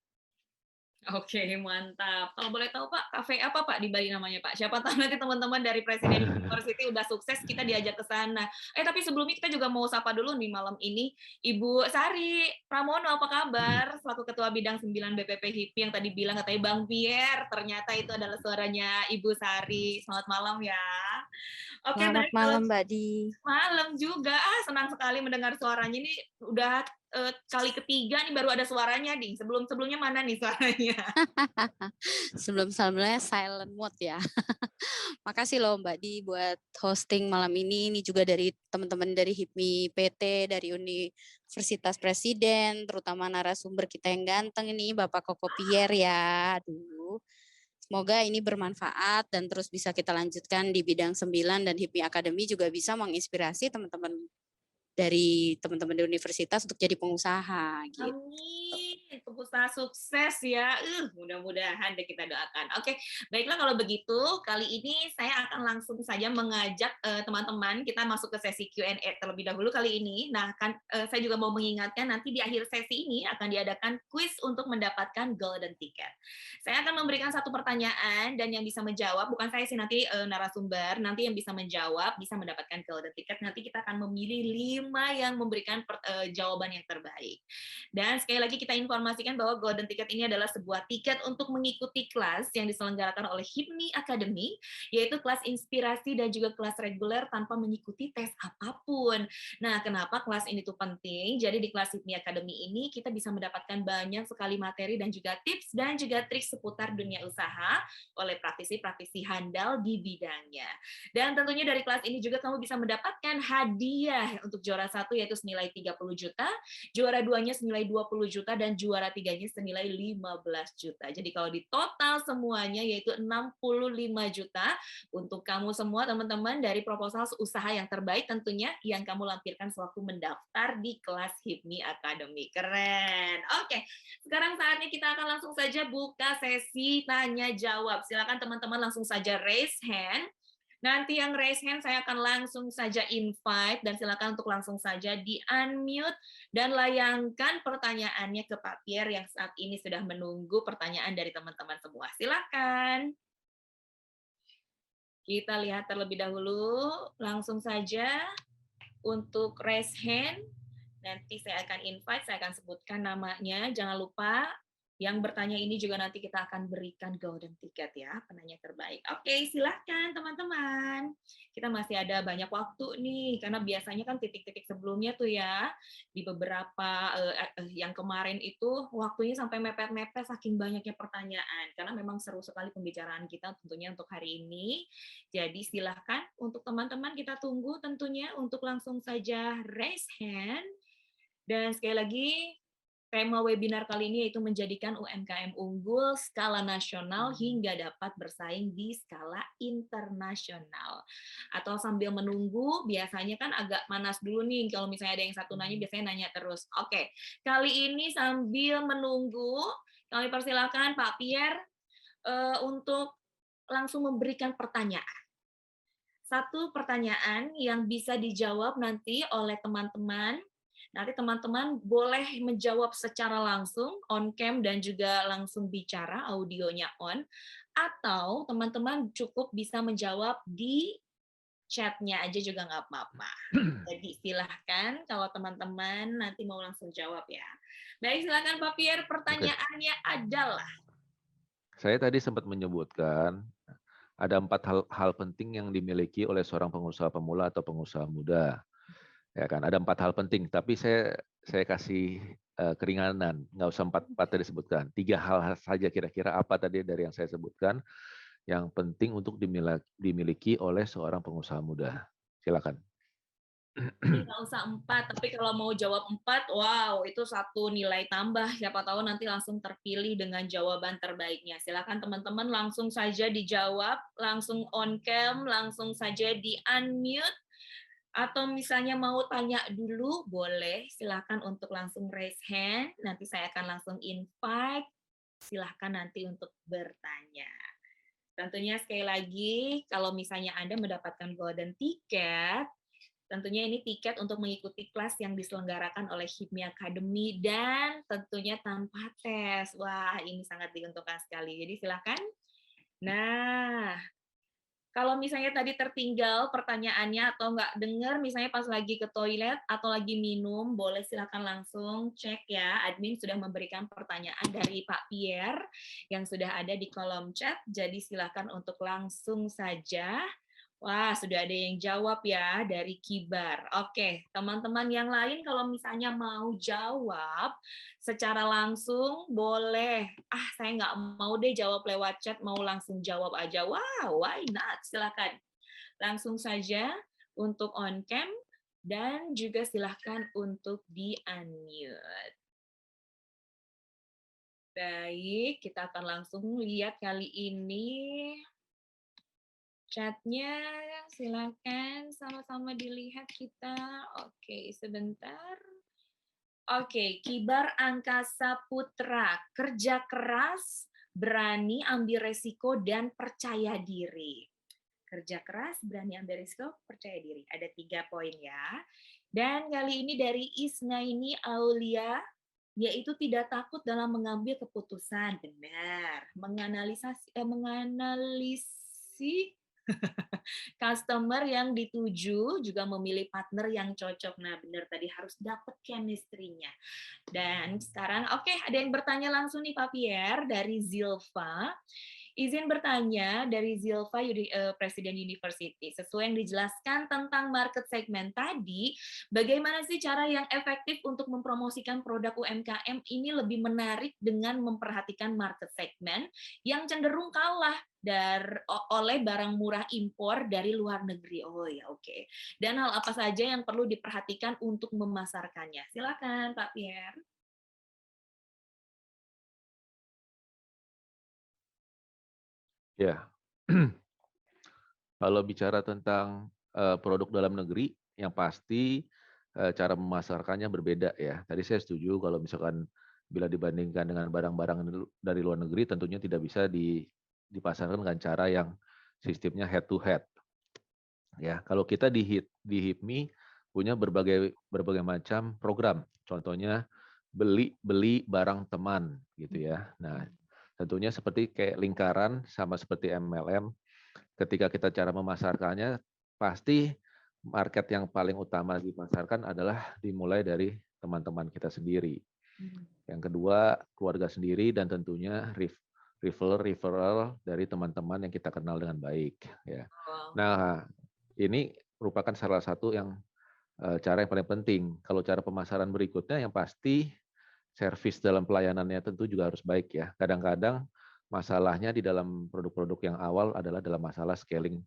Oke, mantap. Kalau boleh tahu Pak, kafe apa Pak di Bali namanya Pak? Siapa tahu nanti teman-teman dari Presiden University udah sukses, kita diajak ke sana. Tapi sebelumnya kita juga mau sapa dulu nih malam ini, Ibu Sari Pramono, apa kabar? Selaku Ketua Bidang 9 BPP HIPMI yang tadi bilang katanya Bang Pierre, ternyata itu adalah suaranya Ibu Sari. Selamat malam ya. Oke, Selamat baik. malam Mbak Di. Malam juga. Senang sekali mendengar suaranya. Ini udah kali ketiga nih baru ada suaranya nih. Sebelum-sebelumnya mana nih suaranya? Sebelum-sebelumnya silent mode ya. Makasih loh Mbak Di buat hosting malam ini. Ini juga dari teman-teman dari HIPMI PT, dari Universitas Presiden, terutama narasumber kita yang ganteng ini, Bapak Koko Pierre ya. Aduh. Semoga ini bermanfaat dan terus bisa kita lanjutkan di bidang 9 dan HIPMI Academy juga bisa menginspirasi teman-teman di universitas untuk jadi pengusaha gitu. Amin. pengusaha sukses ya. Mudah-mudahan deh kita doakan. Oke, baiklah kalau begitu, kali ini saya akan langsung saja mengajak teman-teman kita masuk ke sesi Q&A terlebih dahulu kali ini. Nah, kan saya juga mau mengingatkan nanti di akhir sesi ini akan diadakan quiz untuk mendapatkan golden ticket. Saya akan memberikan satu pertanyaan dan yang bisa menjawab, bukan saya sih nanti narasumber, nanti yang bisa menjawab bisa mendapatkan golden ticket. Nanti kita akan memilih 5 yang memberikan jawaban yang terbaik. Dan sekali lagi kita informasikan bahwa Golden Ticket ini adalah sebuah tiket untuk mengikuti kelas yang diselenggarakan oleh HIPMI Academy, yaitu kelas inspirasi dan juga kelas reguler tanpa mengikuti tes apapun. Nah, kenapa kelas ini tuh penting? Jadi di kelas HIPMI Academy ini kita bisa mendapatkan banyak sekali materi dan juga tips dan juga trik seputar dunia usaha oleh praktisi-praktisi handal di bidangnya. Dan tentunya dari kelas ini juga kamu bisa mendapatkan hadiah untuk juara 1 yaitu senilai 30 juta, juara 2-nya senilai 20 juta, dan juara 3-nya senilai 15 juta. Jadi kalau di total semuanya yaitu 65 juta untuk kamu semua teman-teman dari proposal usaha yang terbaik tentunya yang kamu lampirkan sewaktu mendaftar di kelas HIPMI Academy. Keren. Oke, sekarang saatnya kita akan langsung saja buka sesi tanya jawab. Silakan teman-teman langsung saja raise hand. Nanti yang raise hand saya akan langsung saja invite dan silakan untuk langsung saja di-unmute dan layangkan pertanyaannya ke Pak Pierre yang saat ini sudah menunggu pertanyaan dari teman-teman semua. Silakan. Kita lihat terlebih dahulu, langsung saja untuk raise hand. Nanti saya akan invite, saya akan sebutkan namanya. Jangan lupa yang bertanya ini juga nanti kita akan berikan golden ticket ya, penanya terbaik. Oke, silahkan teman-teman. Kita masih ada banyak waktu nih, karena biasanya kan titik-titik sebelumnya tuh ya, di beberapa yang kemarin itu waktunya sampai mepet-mepet saking banyaknya pertanyaan, karena memang seru sekali pembicaraan kita tentunya untuk hari ini. Jadi silahkan untuk teman-teman kita tunggu tentunya untuk langsung saja raise hand. Dan sekali lagi, tema webinar kali ini yaitu menjadikan UMKM unggul skala nasional hingga dapat bersaing di skala internasional. Atau sambil menunggu, biasanya kan agak panas dulu nih, kalau misalnya ada yang satu nanya, biasanya nanya terus. Oke, kali ini sambil menunggu, kami persilakan Pak Pierre untuk langsung memberikan pertanyaan. Satu pertanyaan yang bisa dijawab nanti oleh teman-teman. Nanti teman-teman boleh menjawab secara langsung, on cam dan juga langsung bicara, audionya on. Atau teman-teman cukup bisa menjawab di chatnya aja juga nggak apa-apa. Jadi silahkan kalau teman-teman nanti mau langsung jawab ya. Baik, silakan Pak Pierre, pertanyaannya adalah. Saya tadi sempat menyebutkan ada 4 hal penting yang dimiliki oleh seorang pengusaha pemula atau pengusaha muda. Ya kan, ada 4 hal penting, tapi saya kasih keringanan, nggak usah 4 tadi disebutkan. 3 hal saja kira-kira apa tadi dari yang saya sebutkan yang penting untuk dimiliki oleh seorang pengusaha muda. Silakan. Nggak usah 4, tapi kalau mau jawab 4, wow, itu satu nilai tambah. Siapa tahu nanti langsung terpilih dengan jawaban terbaiknya. Silakan teman-teman langsung saja dijawab, langsung on cam, langsung saja di-unmute. Atau misalnya mau tanya dulu, boleh. Silakan untuk langsung raise hand. Nanti saya akan langsung invite. Silakan nanti untuk bertanya. Tentunya sekali lagi, kalau misalnya Anda mendapatkan golden ticket, tentunya ini tiket untuk mengikuti kelas yang diselenggarakan oleh HIPMI Academy dan tentunya tanpa tes. Wah, ini sangat diuntungkan sekali. Jadi silakan. Nah, kalau misalnya tadi tertinggal pertanyaannya atau nggak dengar, misalnya pas lagi ke toilet atau lagi minum, boleh silakan langsung cek ya. Admin sudah memberikan pertanyaan dari Pak Pierre yang sudah ada di kolom chat. Jadi silakan untuk langsung saja. Wah, sudah ada yang jawab ya dari Kibar. Oke, teman-teman yang lain kalau misalnya mau jawab secara langsung boleh. Saya nggak mau deh jawab lewat chat, mau langsung jawab aja. Wow, why not? Silakan. Langsung saja untuk on cam dan juga silakan untuk di-unmute. Baik, kita akan langsung lihat kali ini chatnya, silakan sama-sama dilihat kita. Oke, sebentar. Oke, Kibar Angkasa Putra, kerja keras, berani ambil resiko, dan percaya diri. Kerja keras, berani ambil risiko, percaya diri. Ada 3 poin ya. Dan kali ini dari Isnaini Aulia, yaitu tidak takut dalam mengambil keputusan. Benar. Menganalisi customer yang dituju, juga memilih partner yang cocok. Nah, benar tadi harus dapat chemistry-nya. Dan sekarang, oke, ada yang bertanya langsung nih Pak Pierre dari Zilva. Izin bertanya dari Zilva, Presiden University. Sesuai yang dijelaskan tentang market segment tadi, bagaimana sih cara yang efektif untuk mempromosikan produk UMKM ini lebih menarik dengan memperhatikan market segment yang cenderung kalah oleh barang murah impor dari luar negeri? Oh ya, oke. Dan hal apa saja yang perlu diperhatikan untuk memasarkannya? Silakan Pak Pierre. Ya, kalau bicara tentang produk dalam negeri, yang pasti cara memasarkannya berbeda ya. Tadi saya setuju kalau misalkan bila dibandingkan dengan barang-barang dari luar negeri, tentunya tidak bisa dipasarkan dengan cara yang sistemnya head to head. Ya, kalau kita di HIPMI punya berbagai macam program. Contohnya beli barang teman gitu ya. Nah, tentunya seperti kayak lingkaran sama seperti MLM, ketika kita cara memasarkannya, pasti market yang paling utama dipasarkan adalah dimulai dari teman-teman kita sendiri. Yang kedua, keluarga sendiri, dan tentunya referral dari teman-teman yang kita kenal dengan baik. Ya. Nah, ini merupakan salah satu yang cara yang paling penting. Kalau cara pemasaran berikutnya yang pasti servis dalam pelayanannya tentu juga harus baik ya. Kadang-kadang masalahnya di dalam produk-produk yang awal adalah dalam masalah scaling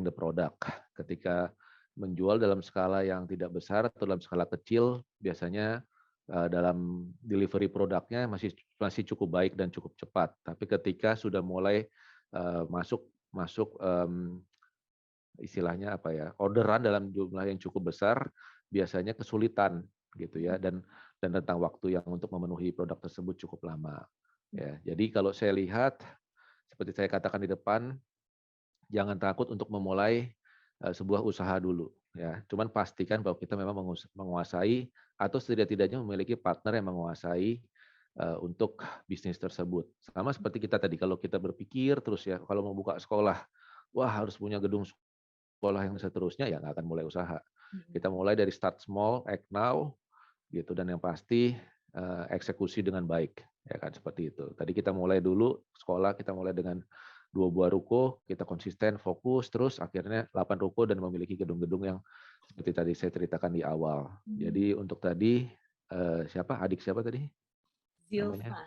the product. Ketika menjual dalam skala yang tidak besar atau dalam skala kecil, biasanya dalam delivery produknya masih cukup baik dan cukup cepat. Tapi ketika sudah mulai masuk istilahnya apa ya, orderan dalam jumlah yang cukup besar, biasanya kesulitan gitu ya, dan tentang waktu yang untuk memenuhi produk tersebut cukup lama. Ya, jadi kalau saya lihat, seperti saya katakan di depan, jangan takut untuk memulai sebuah usaha dulu. Ya, cuman pastikan bahwa kita memang menguasai atau setidak-tidaknya memiliki partner yang menguasai untuk bisnis tersebut. Sama seperti kita tadi, kalau kita berpikir terus ya, kalau mau buka sekolah, wah harus punya gedung sekolah yang seterusnya, ya nggak akan mulai usaha. Kita mulai dari start small, act now, gitu, dan yang pasti eksekusi dengan baik, ya kan, seperti itu. Tadi kita mulai dulu sekolah, kita mulai dengan 2 buah ruko, kita konsisten, fokus, terus akhirnya 8 ruko dan memiliki gedung-gedung yang seperti tadi saya ceritakan di awal. Jadi untuk tadi adik siapa tadi? Zilva.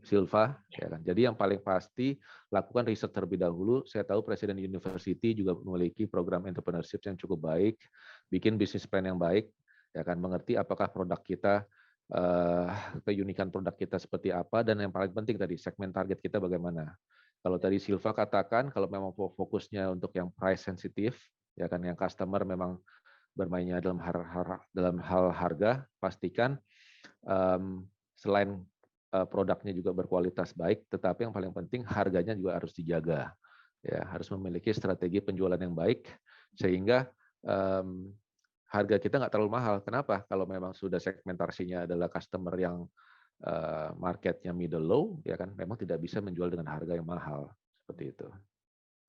Silva, ya kan. Jadi yang paling pasti lakukan riset terlebih dahulu. Saya tahu Presiden University juga memiliki program entrepreneurship yang cukup baik, bikin bisnis plan yang baik, ya kan, mengerti apakah produk kita, keunikan produk kita seperti apa, dan yang paling penting tadi segmen target kita bagaimana. Kalau tadi Silva katakan kalau memang fokusnya untuk yang price sensitif, ya kan, yang customer memang bermainnya dalam hal harga, pastikan selain produknya juga berkualitas baik, tetapi yang paling penting harganya juga harus dijaga. Ya, harus memiliki strategi penjualan yang baik sehingga harga kita nggak terlalu mahal. Kenapa? Kalau memang sudah segmentasinya adalah customer yang marketnya middle low, ya kan, memang tidak bisa menjual dengan harga yang mahal seperti itu.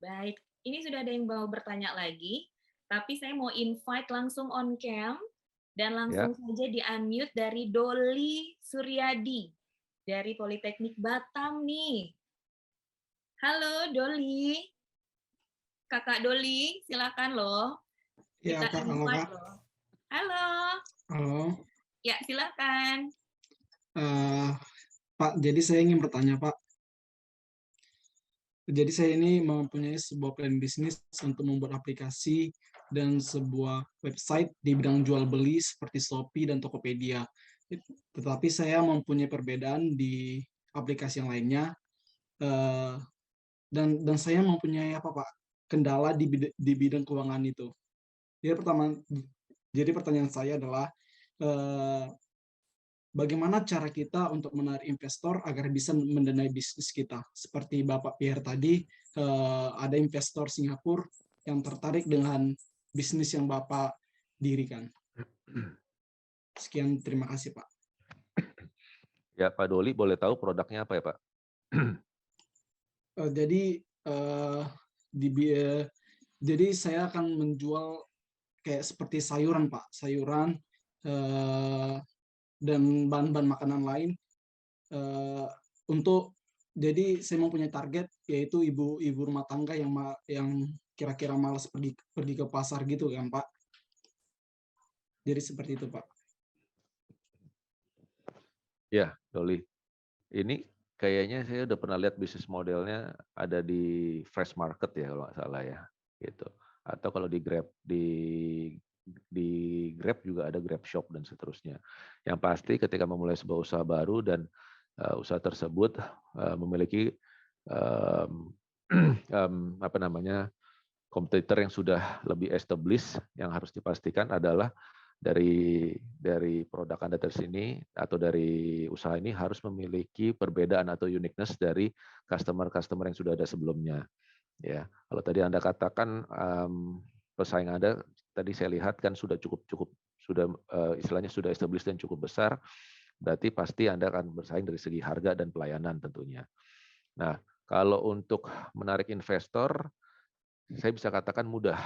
Baik, ini sudah ada yang mau bertanya lagi, tapi saya mau invite langsung on cam dan langsung saja di unmute dari Doli Suryadi dari Politeknik Batam nih. Halo Doli, Kakak Doli, silakan loh. Ya, Kita Kak, halo, Kak. loh. Halo. Halo. Ya, silakan. Pak, jadi saya ingin bertanya, Pak. Jadi saya ini mempunyai sebuah plan bisnis untuk membuat aplikasi dan sebuah website di bidang jual beli seperti Shopee dan Tokopedia. Tetapi saya mempunyai perbedaan di aplikasi yang lainnya, dan saya mempunyai kendala di bidang keuangan itu. Jadi Jadi pertanyaan saya adalah, bagaimana cara kita untuk menarik investor agar bisa mendanai bisnis kita? Seperti Bapak Pierre tadi, ada investor Singapura yang tertarik dengan bisnis yang Bapak dirikan. Sekian, terima kasih Pak. Ya, Pak Doli boleh tahu produknya apa ya, Pak? Jadi jadi saya akan menjual kayak seperti sayuran Pak, sayuran dan bahan-bahan makanan lain untuk, jadi saya mempunyai target yaitu ibu rumah tangga yang kira-kira malas pergi ke pasar gitu kan Pak. Jadi seperti itu Pak. Ya, Doli. Ini kayaknya saya udah pernah lihat bisnis modelnya ada di Fresh Market ya kalau nggak salah ya, gitu. Atau kalau di Grab juga ada Grab Shop dan seterusnya. Yang pasti ketika memulai sebuah usaha baru dan usaha tersebut memiliki kompetitor yang sudah lebih established, yang harus dipastikan adalah dari produk Anda tersini atau dari usaha ini harus memiliki perbedaan atau uniqueness dari customer yang sudah ada sebelumnya. Ya, kalau tadi Anda katakan pesaing Anda tadi saya lihat kan sudah sudah istilahnya sudah established dan cukup besar, berarti pasti Anda akan bersaing dari segi harga dan pelayanan tentunya. Nah, kalau untuk menarik investor, saya bisa katakan mudah.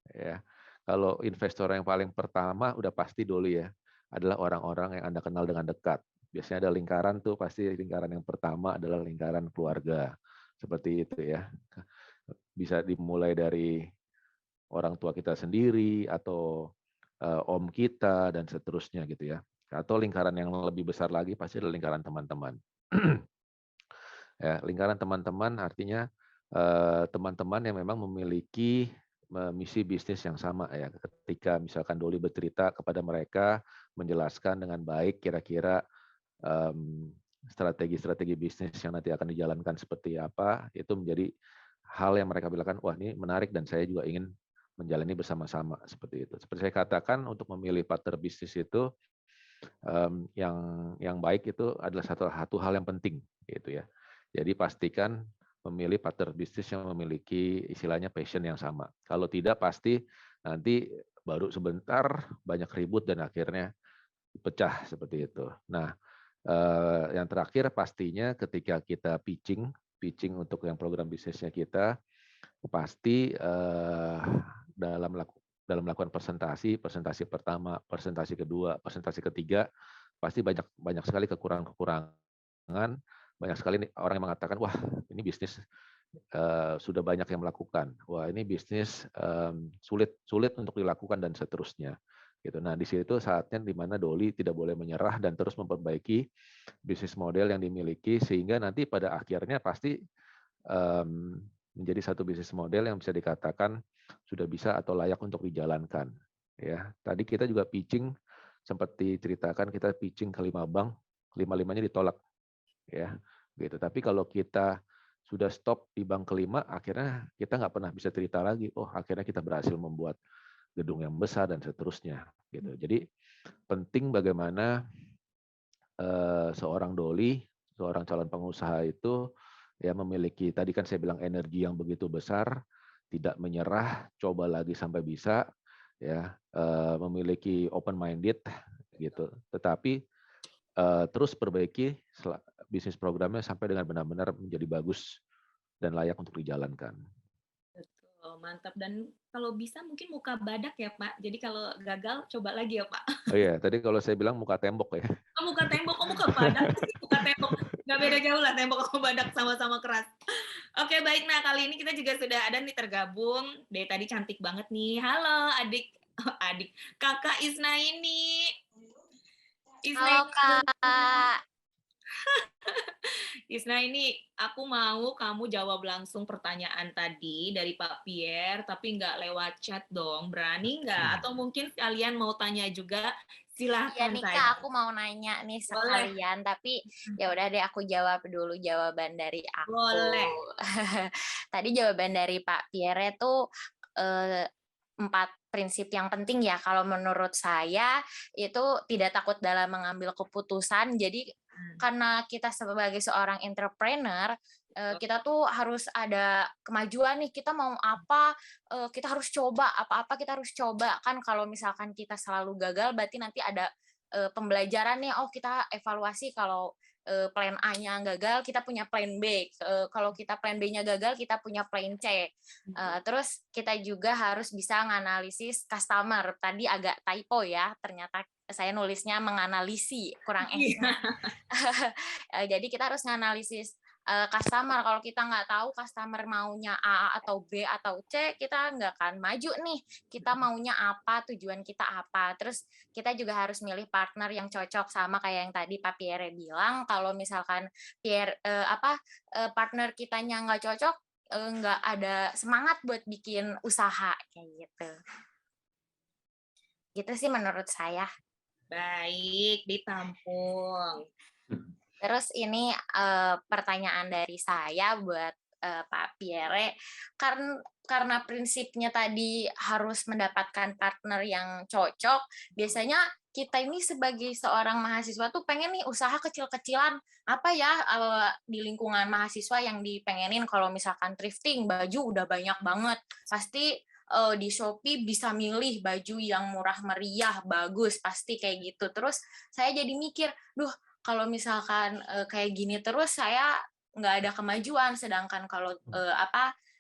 Ya, kalau investor yang paling pertama udah pasti Doli ya, adalah orang-orang yang Anda kenal dengan dekat. Biasanya ada lingkaran tuh, pasti lingkaran yang pertama adalah lingkaran keluarga. Seperti itu ya. Bisa dimulai dari orang tua kita sendiri atau om kita dan seterusnya gitu ya. Atau lingkaran yang lebih besar lagi pasti adalah lingkaran teman-teman. Ya, lingkaran teman-teman artinya teman-teman yang memang memiliki misi bisnis yang sama ya. Ketika misalkan Doli bercerita kepada mereka, menjelaskan dengan baik kira-kira strategi-strategi bisnis yang nanti akan dijalankan seperti apa, itu menjadi hal yang mereka bilang, wah ini menarik dan saya juga ingin menjalani bersama-sama seperti itu. Seperti saya katakan, untuk memilih partner bisnis itu yang baik itu adalah satu hal yang penting gitu ya. Jadi pastikan memilih partner bisnis yang memiliki istilahnya passion yang sama. Kalau tidak pasti nanti baru sebentar banyak ribut dan akhirnya pecah seperti itu. Nah, yang terakhir pastinya ketika kita pitching untuk yang program bisnisnya kita, pasti dalam melakukan presentasi pertama, presentasi kedua, presentasi ketiga, pasti banyak sekali kekurangan, banyak sekali orang yang mengatakan, wah ini bisnis sudah banyak yang melakukan, wah ini bisnis sulit untuk dilakukan dan seterusnya. Gitu. Nah di situ saatnya di mana Doli tidak boleh menyerah dan terus memperbaiki bisnis model yang dimiliki sehingga nanti pada akhirnya pasti menjadi satu bisnis model yang bisa dikatakan sudah bisa atau layak untuk dijalankan. Ya, tadi kita juga pitching, sempat diceritakan kita pitching ke 5 bank, 5-5-nya ditolak. Ya, gitu. Tapi kalau kita sudah stop di bank kelima, akhirnya kita nggak pernah bisa cerita lagi. Oh, akhirnya kita berhasil membuat gedung yang besar dan seterusnya. Gitu. Jadi penting bagaimana seorang Doli, seorang calon pengusaha itu ya memiliki, tadi kan saya bilang energi yang begitu besar, tidak menyerah, coba lagi sampai bisa, ya memiliki open minded gitu. Tetapi terus perbaiki bisnis programnya sampai dengan benar-benar menjadi bagus dan layak untuk dijalankan. Betul, mantap. Dan kalau bisa mungkin muka badak ya Pak. Jadi kalau gagal coba lagi ya Pak. Oh iya, tadi kalau saya bilang muka tembok ya. Oh, muka tembok, oh muka badak sih, muka tembok. Nggak beda jauh lah tembok sama badak, sama-sama keras. Oke, baik. Nah, kali ini kita juga sudah ada nih tergabung. Dari tadi cantik banget nih. Halo, adik. Kakak Isna ini. Halo Kak. Isna ini, aku mau kamu jawab langsung pertanyaan tadi dari Pak Pierre, tapi nggak lewat chat dong. Berani nggak? Atau mungkin kalian mau tanya juga? Silahkan. Iya nih Kak, aku mau nanya nih sekalian, tapi ya udah deh aku jawab dulu jawaban dari aku. Boleh. Tadi jawaban dari Pak Pierre tuh 4 prinsip yang penting ya kalau menurut saya itu tidak takut dalam mengambil keputusan. Jadi karena kita sebagai seorang entrepreneur, kita tuh harus ada kemajuan nih, kita mau apa, kita harus coba, apa-apa kita harus coba. Kan kalau misalkan kita selalu gagal, berarti nanti ada pembelajaran nih, oh kita evaluasi kalau plan A-nya gagal, kita punya plan B. Kalau kita plan B-nya gagal, kita punya plan C. Terus kita juga harus bisa menganalisis customer. Tadi agak typo ya, ternyata saya nulisnya menganalisi, kurang S-nya. Jadi kita harus menganalisis customer. Kalau kita nggak tahu customer maunya A atau B atau C, kita nggak akan maju nih. Kita maunya apa, tujuan kita apa. Terus kita juga harus milih partner yang cocok, sama kayak yang tadi Pak Pierre bilang. Kalau misalkan partner kitanya nggak cocok, nggak ada semangat buat bikin usaha kayak gitu. Gitu sih menurut saya. Baik, ditampung. Terus ini pertanyaan dari saya buat Pak Pierre, karena prinsipnya tadi harus mendapatkan partner yang cocok, biasanya kita ini sebagai seorang mahasiswa tuh pengen nih usaha kecil-kecilan, apa ya di lingkungan mahasiswa yang dipengenin. Kalau misalkan thrifting, baju udah banyak banget, pasti di Shopee bisa milih baju yang murah meriah, bagus, pasti kayak gitu. Terus saya jadi mikir, duh, kalau misalkan kayak gini terus saya nggak ada kemajuan, sedangkan kalau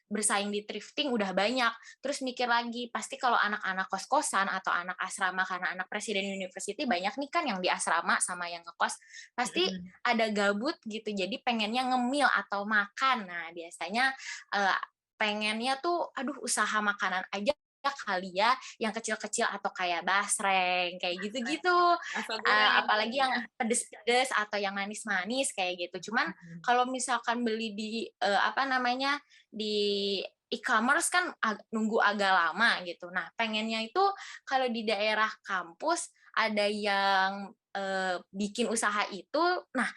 bersaing di thrifting udah banyak. Terus mikir lagi, pasti kalau anak-anak kos-kosan atau anak asrama, karena anak Presiden University banyak nih kan yang di asrama sama yang ngekos, pasti ada gabut gitu, jadi pengennya ngemil atau makan. Nah biasanya pengennya tuh, aduh usaha makanan aja kali ya, yang kecil-kecil atau kayak basreng kayak gitu-gitu, apalagi yang pedes-pedes atau yang manis-manis kayak gitu. Cuman kalau misalkan beli di di e-commerce kan nunggu agak lama gitu. Nah pengennya itu kalau di daerah kampus ada yang bikin usaha itu, nah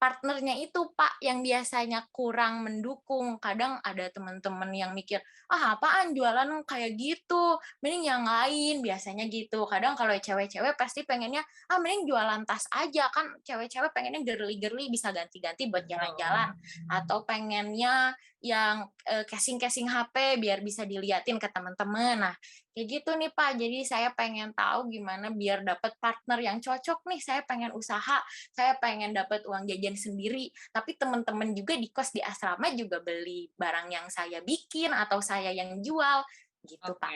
partnernya itu Pak yang biasanya kurang mendukung. Kadang ada teman-teman yang mikir, apaan jualan kayak gitu, mending yang lain, biasanya gitu. Kadang kalau cewek-cewek pasti pengennya, mending jualan tas aja, kan cewek-cewek pengennya girly-girly, bisa ganti-ganti buat jalan-jalan. Atau pengennya yang casing-casing HP biar bisa diliatin ke teman-teman. Nah, kayak gitu nih Pak. Jadi saya pengen tahu gimana biar dapat partner yang cocok nih. Saya pengen usaha, saya pengen dapat uang jajan sendiri, tapi teman-teman juga di kos di asrama juga beli barang yang saya bikin atau saya yang jual gitu. Pak.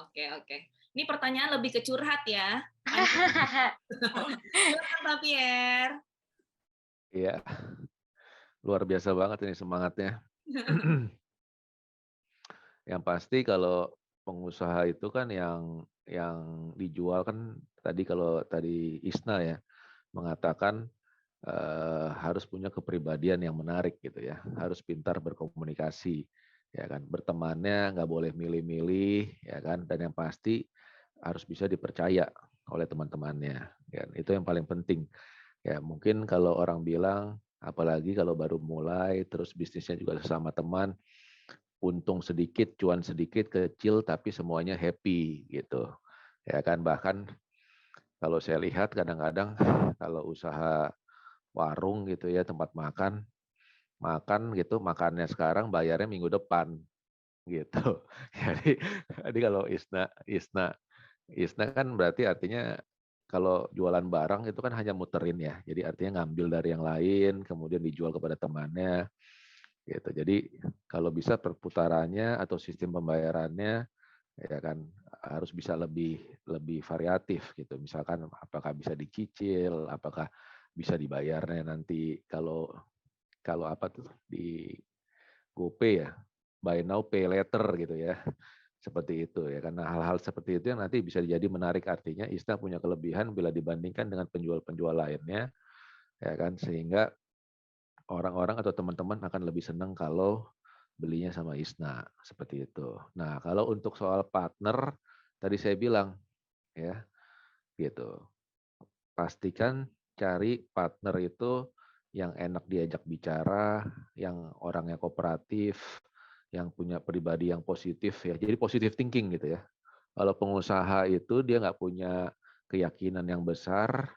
Oke. Ini pertanyaan lebih ke curhat ya. Silakan Pak Pierre. Iya, luar biasa banget ini semangatnya. Yang pasti kalau pengusaha itu kan yang dijual kan kalau tadi Isna ya mengatakan harus punya kepribadian yang menarik gitu ya, harus pintar berkomunikasi ya kan, bertemannya nggak boleh milih-milih ya kan, dan yang pasti harus bisa dipercaya oleh teman-temannya ya, itu yang paling penting ya. Mungkin kalau orang bilang, apalagi kalau baru mulai terus bisnisnya juga sesama teman, untung sedikit, cuan sedikit, kecil, tapi semuanya happy gitu. Ya kan, bahkan kalau saya lihat kadang-kadang kalau usaha warung gitu ya, tempat makan gitu, makannya sekarang bayarnya minggu depan gitu. Jadi kalau Isna kan berarti artinya kalau jualan barang itu kan hanya muterin ya. Jadi artinya ngambil dari yang lain, kemudian dijual kepada temannya. Gitu. Jadi kalau bisa perputarannya atau sistem pembayarannya ya kan harus bisa lebih variatif gitu. Misalkan apakah bisa dicicil, apakah bisa dibayarnya nanti kalau apa tuh di GoPay ya, buy now pay later gitu ya. Seperti itu ya, karena hal-hal seperti itu yang nanti bisa jadi menarik. Artinya Isna punya kelebihan bila dibandingkan dengan penjual-penjual lainnya ya kan, sehingga orang-orang atau teman-teman akan lebih senang kalau belinya sama Isna, seperti itu. Nah, kalau untuk soal partner, tadi saya bilang, ya, gitu. Pastikan cari partner itu yang enak diajak bicara, yang orangnya kooperatif, yang punya pribadi yang positif, ya. Jadi positive thinking gitu ya. Kalau pengusaha itu dia nggak punya keyakinan yang besar,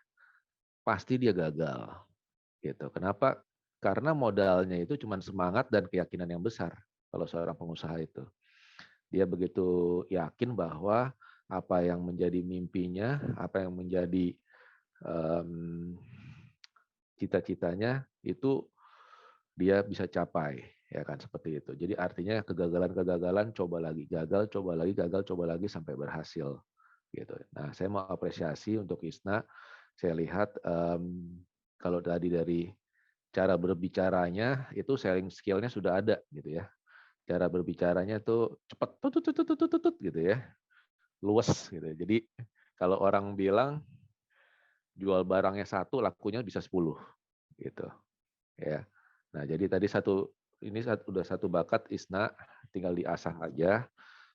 pasti dia gagal. Gitu. Kenapa? Karena modalnya itu cuma semangat dan keyakinan yang besar. Kalau seorang pengusaha itu, dia begitu yakin bahwa apa yang menjadi mimpinya, apa yang menjadi em, cita-citanya itu dia bisa capai, ya kan seperti itu. Jadi artinya kegagalan-kegagalan coba lagi, gagal, coba lagi sampai berhasil gitu. Nah, saya mau apresiasi untuk Isna. Saya lihat kalau tadi dari cara berbicaranya itu selling skill-nya sudah ada gitu ya. Cara berbicaranya tuh cepat tutut gitu ya. Luas gitu. Jadi kalau orang bilang jual barangnya 1, lakunya bisa 10 gitu. Ya. Nah, jadi tadi udah satu bakat Isna, tinggal diasah aja,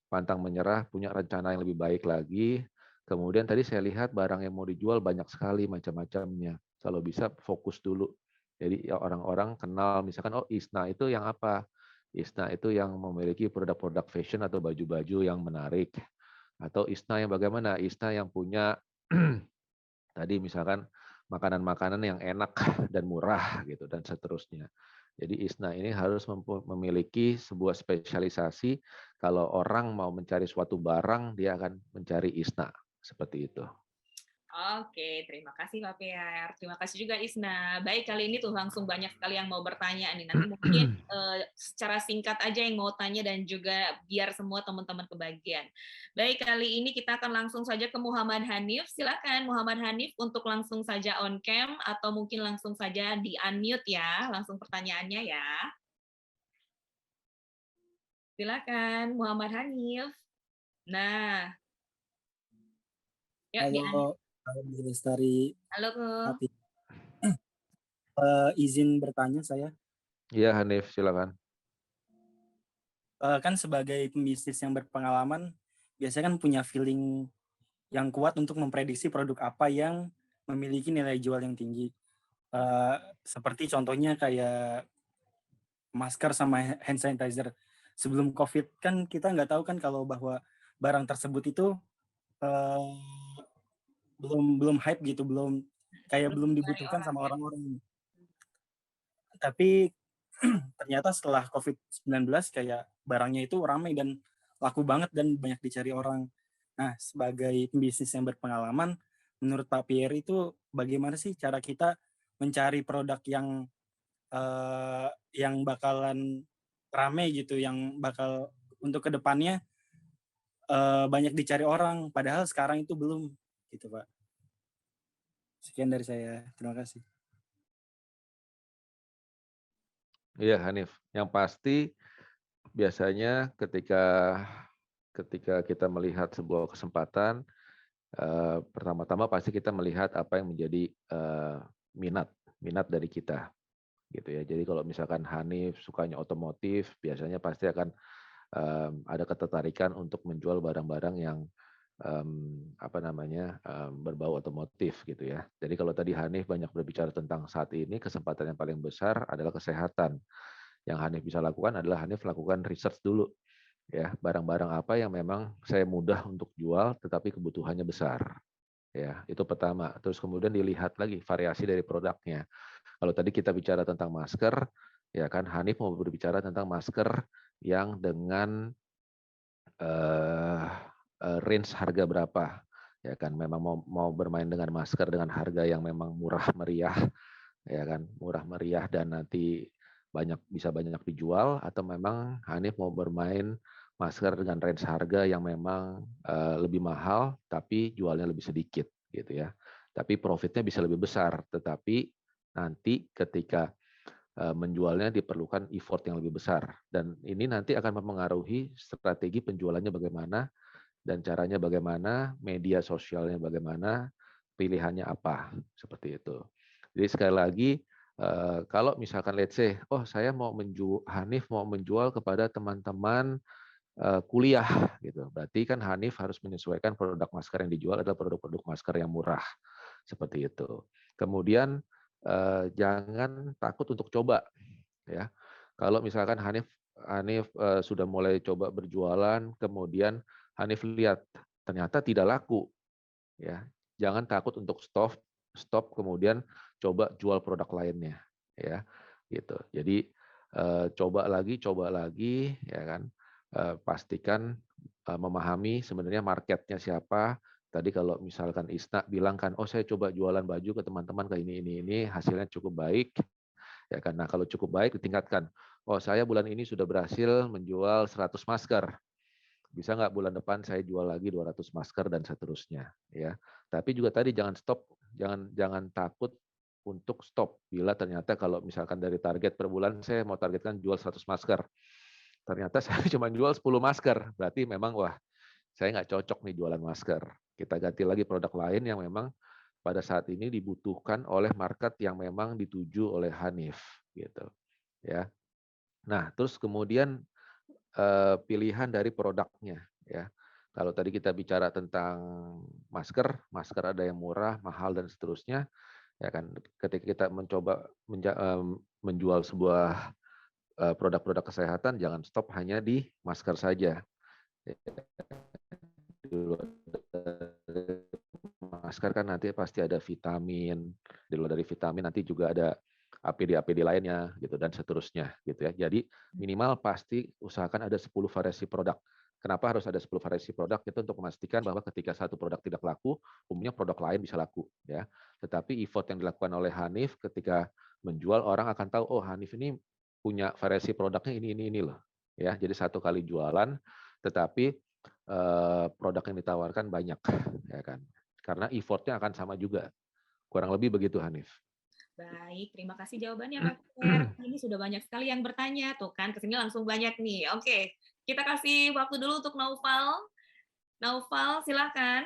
pantang menyerah, punya rencana yang lebih baik lagi. Kemudian tadi saya lihat barang yang mau dijual banyak sekali macam-macamnya. Kalau bisa fokus dulu. Jadi ya orang-orang kenal misalkan oh Isna itu yang apa? Isna itu yang memiliki produk-produk fashion atau baju-baju yang menarik. Atau Isna yang bagaimana? Isna yang punya tadi misalkan makanan-makanan yang enak dan murah gitu dan seterusnya. Jadi ISNA ini harus memiliki sebuah spesialisasi. Kalau orang mau mencari suatu barang, dia akan mencari ISNA seperti itu. Oke, terima kasih Pak Pierre. Terima kasih juga Isna. Baik, kali ini tuh langsung banyak sekali yang mau bertanya nih. Nanti mungkin secara singkat aja yang mau tanya dan juga biar semua teman-teman kebagian. Baik, kali ini kita akan langsung saja ke Muhammad Hanif. Silakan Muhammad Hanif untuk langsung saja on cam atau mungkin langsung saja di unmute ya, langsung pertanyaannya ya. Silakan Muhammad Hanif. Nah, yuk di unmute. Halo, Bu Lestari. Halo, Ko. Izin bertanya saya. Iya, Hanif, silakan. Kan sebagai pembisnis yang berpengalaman, biasanya kan punya feeling yang kuat untuk memprediksi produk apa yang memiliki nilai jual yang tinggi. Seperti contohnya kayak masker sama hand sanitizer. Sebelum COVID kan kita nggak tahu kan kalau bahwa barang tersebut itu belum hype gitu, belum dibutuhkan sama orang-orang. Tapi ternyata setelah COVID-19 kayak barangnya itu ramai dan laku banget dan banyak dicari orang. Nah, sebagai pembisnis yang berpengalaman, menurut Pak Pierre itu bagaimana sih cara kita mencari produk yang bakalan ramai gitu, yang bakal untuk kedepannya banyak dicari orang, padahal sekarang itu belum, gitu Pak. Sekian dari saya, terima kasih. Iya, Hanif. Yang pasti biasanya ketika kita melihat sebuah kesempatan, pertama-tama pasti kita melihat apa yang menjadi minat dari kita, gitu ya. Jadi kalau misalkan Hanif sukanya otomotif, biasanya pasti akan ada ketertarikan untuk menjual barang-barang yang berbau otomotif gitu ya. Jadi kalau tadi Hanif banyak berbicara tentang saat ini kesempatan yang paling besar adalah kesehatan. Yang Hanif bisa lakukan adalah Hanif lakukan research dulu ya, barang-barang apa yang memang saya mudah untuk jual tetapi kebutuhannya besar. Ya, itu pertama. Terus kemudian dilihat lagi variasi dari produknya. Kalau tadi kita bicara tentang masker, ya kan Hanif mau berbicara tentang masker yang dengan range harga berapa, ya kan? Memang mau bermain dengan masker dengan harga yang memang murah meriah, ya kan? Murah meriah dan nanti bisa banyak dijual, atau memang Hanif mau bermain masker dengan range harga yang memang lebih mahal tapi jualnya lebih sedikit, gitu ya. Tapi profitnya bisa lebih besar, tetapi nanti ketika menjualnya diperlukan effort yang lebih besar, dan ini nanti akan mempengaruhi strategi penjualannya bagaimana dan caranya bagaimana, media sosialnya bagaimana, pilihannya apa, seperti itu. Jadi sekali lagi kalau misalkan let's say saya Hanif mau menjual kepada teman-teman kuliah gitu, berarti kan Hanif harus menyesuaikan produk masker yang dijual adalah produk-produk masker yang murah, seperti itu. Kemudian jangan takut untuk coba ya. Kalau misalkan Hanif sudah mulai coba berjualan, kemudian Hanif lihat ternyata tidak laku. Ya, jangan takut untuk stop kemudian coba jual produk lainnya, ya, gitu. Jadi coba lagi, ya kan. Pastikan memahami sebenarnya marketnya siapa. Tadi kalau misalkan Isna bilang kan, oh saya coba jualan baju ke teman-teman ke ini, hasilnya cukup baik, ya kan. Nah kalau cukup baik ditingkatkan. Oh saya bulan ini sudah berhasil menjual 100 masker. Bisa nggak bulan depan saya jual lagi 200 masker dan seterusnya, ya. Tapi juga tadi jangan stop, jangan takut untuk stop bila ternyata kalau misalkan dari target per bulan saya mau targetkan jual 100 masker. Ternyata saya cuma jual 10 masker, berarti memang wah, saya nggak cocok nih jualan masker. Kita ganti lagi produk lain yang memang pada saat ini dibutuhkan oleh market yang memang dituju oleh Hanif, gitu, ya. Nah, terus kemudian pilihan dari produknya, ya. Kalau tadi kita bicara tentang masker ada yang murah, mahal dan seterusnya, ya kan. Ketika kita mencoba menjual sebuah produk-produk kesehatan, jangan stop hanya di masker saja. Masker kan nanti pasti ada vitamin, di luar dari vitamin nanti juga ada APD lainnya gitu dan seterusnya gitu ya. Jadi minimal pasti usahakan ada 10 variasi produk. Kenapa harus ada 10 variasi produk? Itu untuk memastikan bahwa ketika satu produk tidak laku, umumnya produk lain bisa laku ya. Tetapi effort yang dilakukan oleh Hanif ketika menjual, orang akan tahu oh Hanif ini punya variasi produknya ini loh. Ya, jadi satu kali jualan tetapi produk yang ditawarkan banyak ya kan. Karena effortnya akan sama juga. Kurang lebih begitu, Hanif. Baik, terima kasih jawabannya Pak Pierre. Ini sudah banyak sekali yang bertanya, tuh kan, kesini langsung banyak nih. Oke, kita kasih waktu dulu untuk Naufal. Naufal, silakan.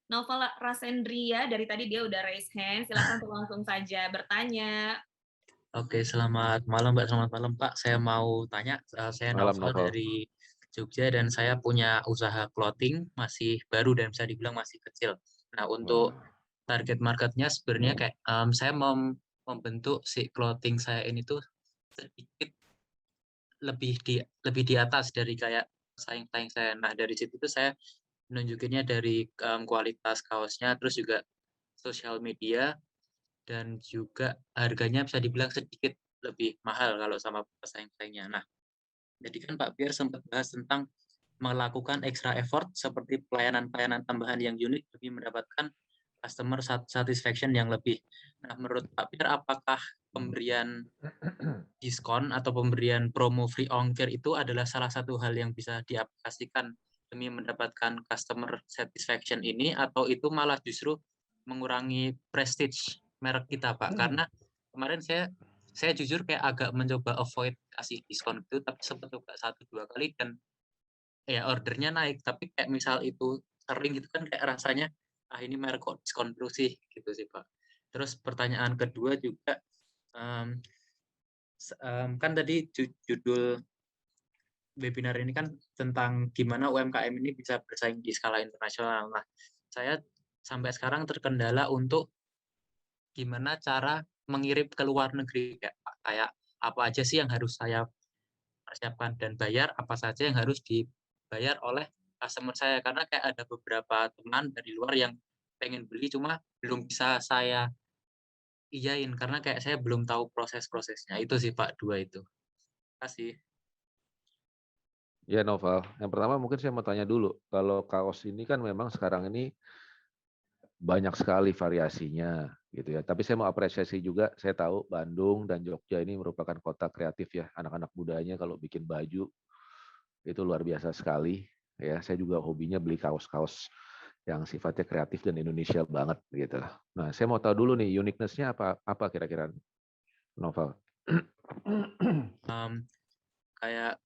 Naufal Rasendria, dari tadi dia udah raise hand, silakan untuk langsung saja bertanya. Oke, selamat malam Mbak, selamat malam Pak. Saya mau tanya, saya Malam, Naufal dari Jogja dan saya punya usaha clothing, masih baru dan bisa dibilang masih kecil. Nah, untuk target marketnya sebenarnya kayak saya mau membentuk si clothing saya ini tuh sedikit lebih di atas dari kayak saing-saing saya. Nah, dari situ tuh saya menunjukinnya dari kualitas kaosnya, terus juga sosial media, dan juga harganya bisa dibilang sedikit lebih mahal kalau sama pesaing-pesaingnya. Nah, jadi kan Pak Pierre sempat bahas tentang melakukan extra effort seperti pelayanan-pelayanan tambahan yang unik demi mendapatkan customer satisfaction yang lebih. Nah, menurut Pak Pierre, apakah pemberian diskon atau pemberian promo free ongkir itu adalah salah satu hal yang bisa diaplikasikan demi mendapatkan customer satisfaction ini, atau itu malah justru mengurangi prestige merek kita, Pak? Karena kemarin saya jujur kayak agak mencoba avoid kasih diskon itu, tapi sempat coba 1-2 kali dan ya ordernya naik, tapi kayak misal itu sering gitu kan kayak rasanya ini merek kok diskon terus sih gitu sih, Pak. Terus pertanyaan kedua juga kan tadi judul webinar ini kan tentang gimana UMKM ini bisa bersaing di skala internasional. Nah, saya sampai sekarang terkendala untuk gimana cara mengirim ke luar negeri, kayak apa aja sih yang harus saya persiapkan dan bayar, apa saja yang harus dibayar oleh customer saya, karena kayak ada beberapa teman dari luar yang pengen beli cuma belum bisa saya iyain karena kayak saya belum tahu proses-prosesnya. Itu sih Pak, 2 itu. Terima kasih. Ya Noval, yang pertama mungkin saya mau tanya dulu, kalau kaos ini kan memang sekarang ini banyak sekali variasinya gitu ya. Tapi saya mau apresiasi juga, saya tahu Bandung dan Jogja ini merupakan kota kreatif ya. Anak-anak mudanya kalau bikin baju itu luar biasa sekali ya. Saya juga hobinya beli kaos-kaos yang sifatnya kreatif dan Indonesia banget gitu. Nah, saya mau tahu dulu nih uniqueness-nya apa kira-kira Noval? Kayak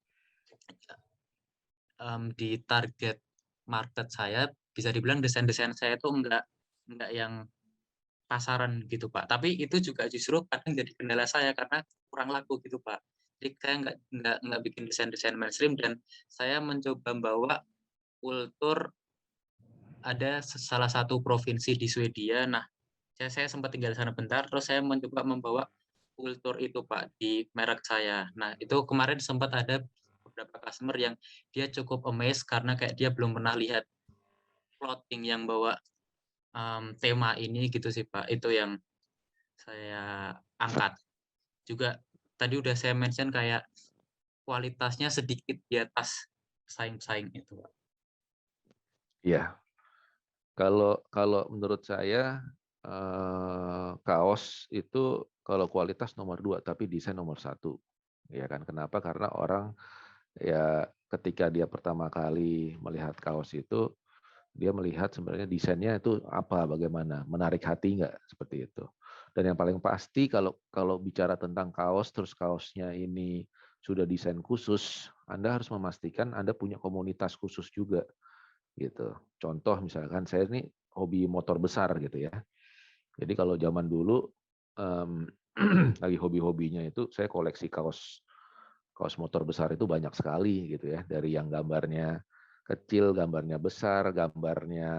di target market saya bisa dibilang desain-desain saya itu enggak yang pasaran gitu Pak. Tapi itu juga justru kadang jadi kendala saya karena kurang laku gitu Pak. Jadi saya nggak bikin desain-desain mainstream dan saya mencoba bawa kultur ada salah satu provinsi di Swedia. Nah, saya sempat tinggal di sana bentar, terus saya mencoba membawa kultur itu Pak di merek saya. Nah, itu kemarin sempat ada beberapa customer yang dia cukup amazed karena kayak dia belum pernah lihat plotting yang bawa tema ini gitu sih Pak. Itu yang saya angkat. Juga tadi udah saya mention kayak kualitasnya sedikit di atas pesaing-pesaing itu Pak. Iya. Kalau menurut saya kaos itu kalau kualitas nomor 2 tapi desain nomor 1. Ya kan? Kenapa? Karena orang ya ketika dia pertama kali melihat kaos itu dia melihat sebenarnya desainnya itu apa, bagaimana, menarik hati nggak, seperti itu. Dan yang paling pasti kalau bicara tentang kaos, terus kaosnya ini sudah desain khusus, Anda harus memastikan Anda punya komunitas khusus juga, gitu. Contoh misalkan saya ini hobi motor besar gitu ya. Jadi kalau zaman dulu lagi hobi-hobinya itu saya koleksi kaos motor besar itu banyak sekali gitu ya, dari yang gambarnya kecil, gambarnya besar, gambarnya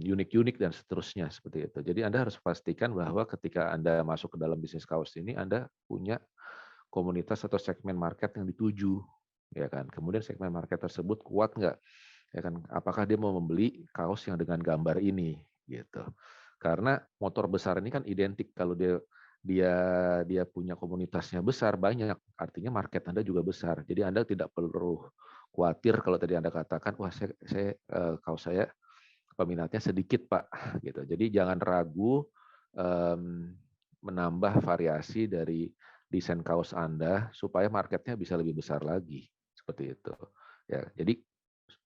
unik-unik dan seterusnya seperti itu. Jadi Anda harus pastikan bahwa ketika Anda masuk ke dalam bisnis kaos ini, Anda punya komunitas atau segmen market yang dituju, ya kan. Kemudian segmen market tersebut kuat nggak, ya kan? Apakah dia mau membeli kaos yang dengan gambar ini, gitu. Karena motor besar ini kan identik, kalau dia punya komunitasnya besar, banyak, artinya market Anda juga besar. Jadi Anda tidak perlu khawatir kalau tadi Anda katakan, wah kaos saya peminatnya sedikit Pak, gitu. Jadi jangan ragu menambah variasi dari desain kaos Anda supaya marketnya bisa lebih besar lagi, seperti itu. Ya, jadi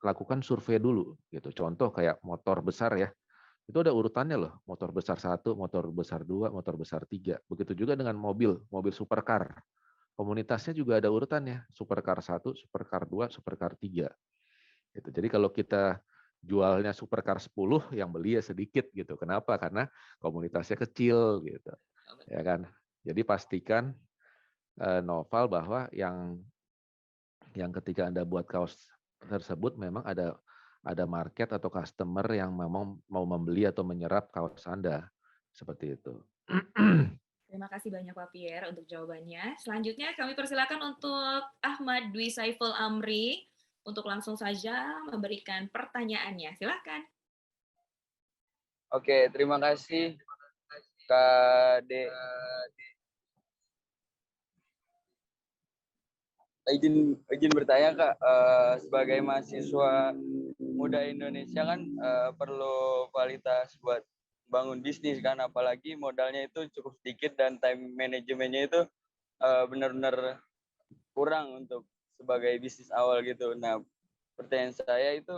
lakukan survei dulu, gitu. Contoh kayak motor besar ya, itu ada urutannya loh, motor besar 1, motor besar 2, motor besar 3. Begitu juga dengan mobil supercar. Komunitasnya juga ada urutannya, supercar 1, supercar 2, supercar 3. Gitu. Jadi kalau kita jualnya supercar 10, yang beli ya sedikit gitu. Kenapa? Karena komunitasnya kecil gitu. Ya kan? Jadi pastikan Noval bahwa yang ketika Anda buat kaos tersebut memang ada market atau customer yang memang mau membeli atau menyerap kaos Anda. Seperti itu. Terima kasih banyak Pak Pierre untuk jawabannya. Selanjutnya kami persilakan untuk Ahmad Dwi Saiful Amri untuk langsung saja memberikan pertanyaannya. Silakan. Oke, terima kasih Kak D. Izin bertanya Kak, sebagai mahasiswa muda Indonesia kan perlu kualitas buat bangun bisnis kan, apalagi modalnya itu cukup sedikit dan time manajemennya itu benar-benar kurang untuk sebagai bisnis awal gitu. Nah, pertanyaan saya itu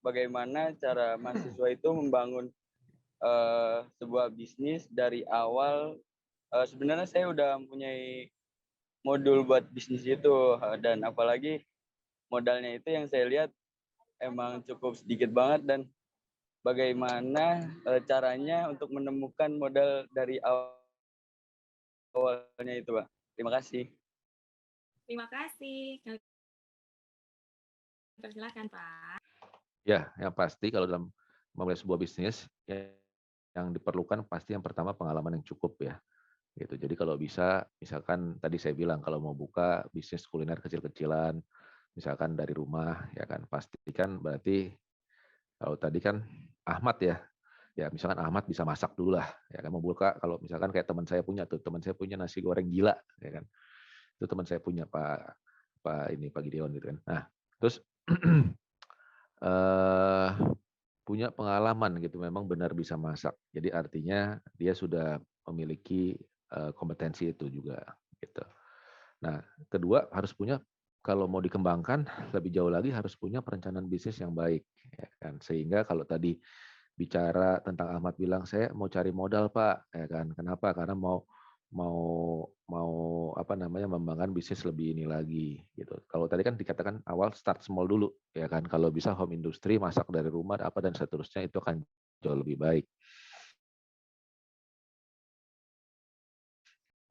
bagaimana cara mahasiswa itu membangun sebuah bisnis dari awal. Sebenarnya saya udah mempunyai modul buat bisnis itu, dan apalagi modalnya itu yang saya lihat emang cukup sedikit banget, dan bagaimana caranya untuk menemukan modal dari awalnya itu, Pak. Terima kasih. Terima kasih. Persilakan Pak. Ya, yang pasti kalau dalam memulai sebuah bisnis, yang diperlukan pasti yang pertama pengalaman yang cukup ya. Gitu. Jadi kalau bisa, misalkan tadi saya bilang kalau mau buka bisnis kuliner kecil-kecilan, misalkan dari rumah, ya kan, pastikan berarti kalau tadi kan Ahmad ya misalkan Ahmad bisa masak dulu lah, ya kan, mau buka kalau misalkan kayak teman saya punya nasi goreng gila, ya kan, itu teman saya punya Pak Gideon gitu kan. Nah, terus punya pengalaman gitu, memang benar bisa masak. Jadi artinya dia sudah memiliki kompetensi itu juga gitu. Nah, kedua harus punya, kalau mau dikembangkan lebih jauh lagi harus punya perencanaan bisnis yang baik, ya kan. Sehingga kalau tadi bicara tentang Ahmad bilang saya mau cari modal Pak, ya kan. Kenapa? Karena mau membangun bisnis lebih ini lagi gitu. Kalau tadi kan dikatakan awal start small dulu, ya kan. Kalau bisa home industry, masak dari rumah apa dan seterusnya, itu akan jauh lebih baik.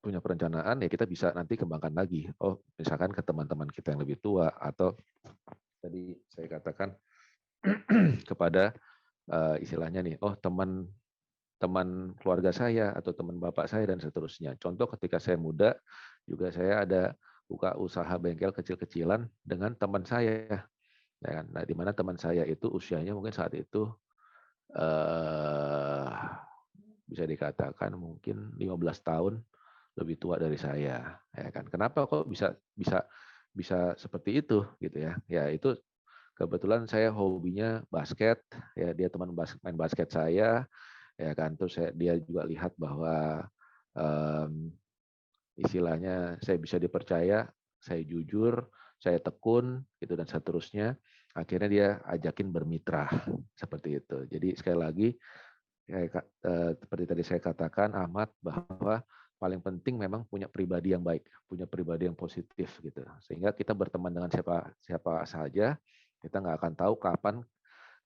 Punya perencanaan ya kita bisa nanti kembangkan lagi. Oh, misalkan ke teman-teman kita yang lebih tua, atau tadi saya katakan kepada istilahnya nih, oh teman keluarga saya atau teman bapak saya dan seterusnya. Contoh ketika saya muda juga saya ada buka usaha bengkel kecil-kecilan dengan teman saya. Ya kan? Nah, di mana teman saya itu usianya mungkin saat itu bisa dikatakan mungkin 15 tahun lebih tua dari saya, ya kan. Kenapa kok bisa bisa bisa seperti itu gitu ya? Ya itu kebetulan saya hobinya basket, ya dia teman main basket saya, ya kan. Terus dia juga lihat bahwa istilahnya saya bisa dipercaya, saya jujur, saya tekun, gitu dan seterusnya. Akhirnya dia ajakin bermitra seperti itu. Jadi sekali lagi seperti tadi saya katakan Ahmad, bahwa paling penting memang punya pribadi yang baik, punya pribadi yang positif gitu. Sehingga kita berteman dengan siapa saja, kita nggak akan tahu kapan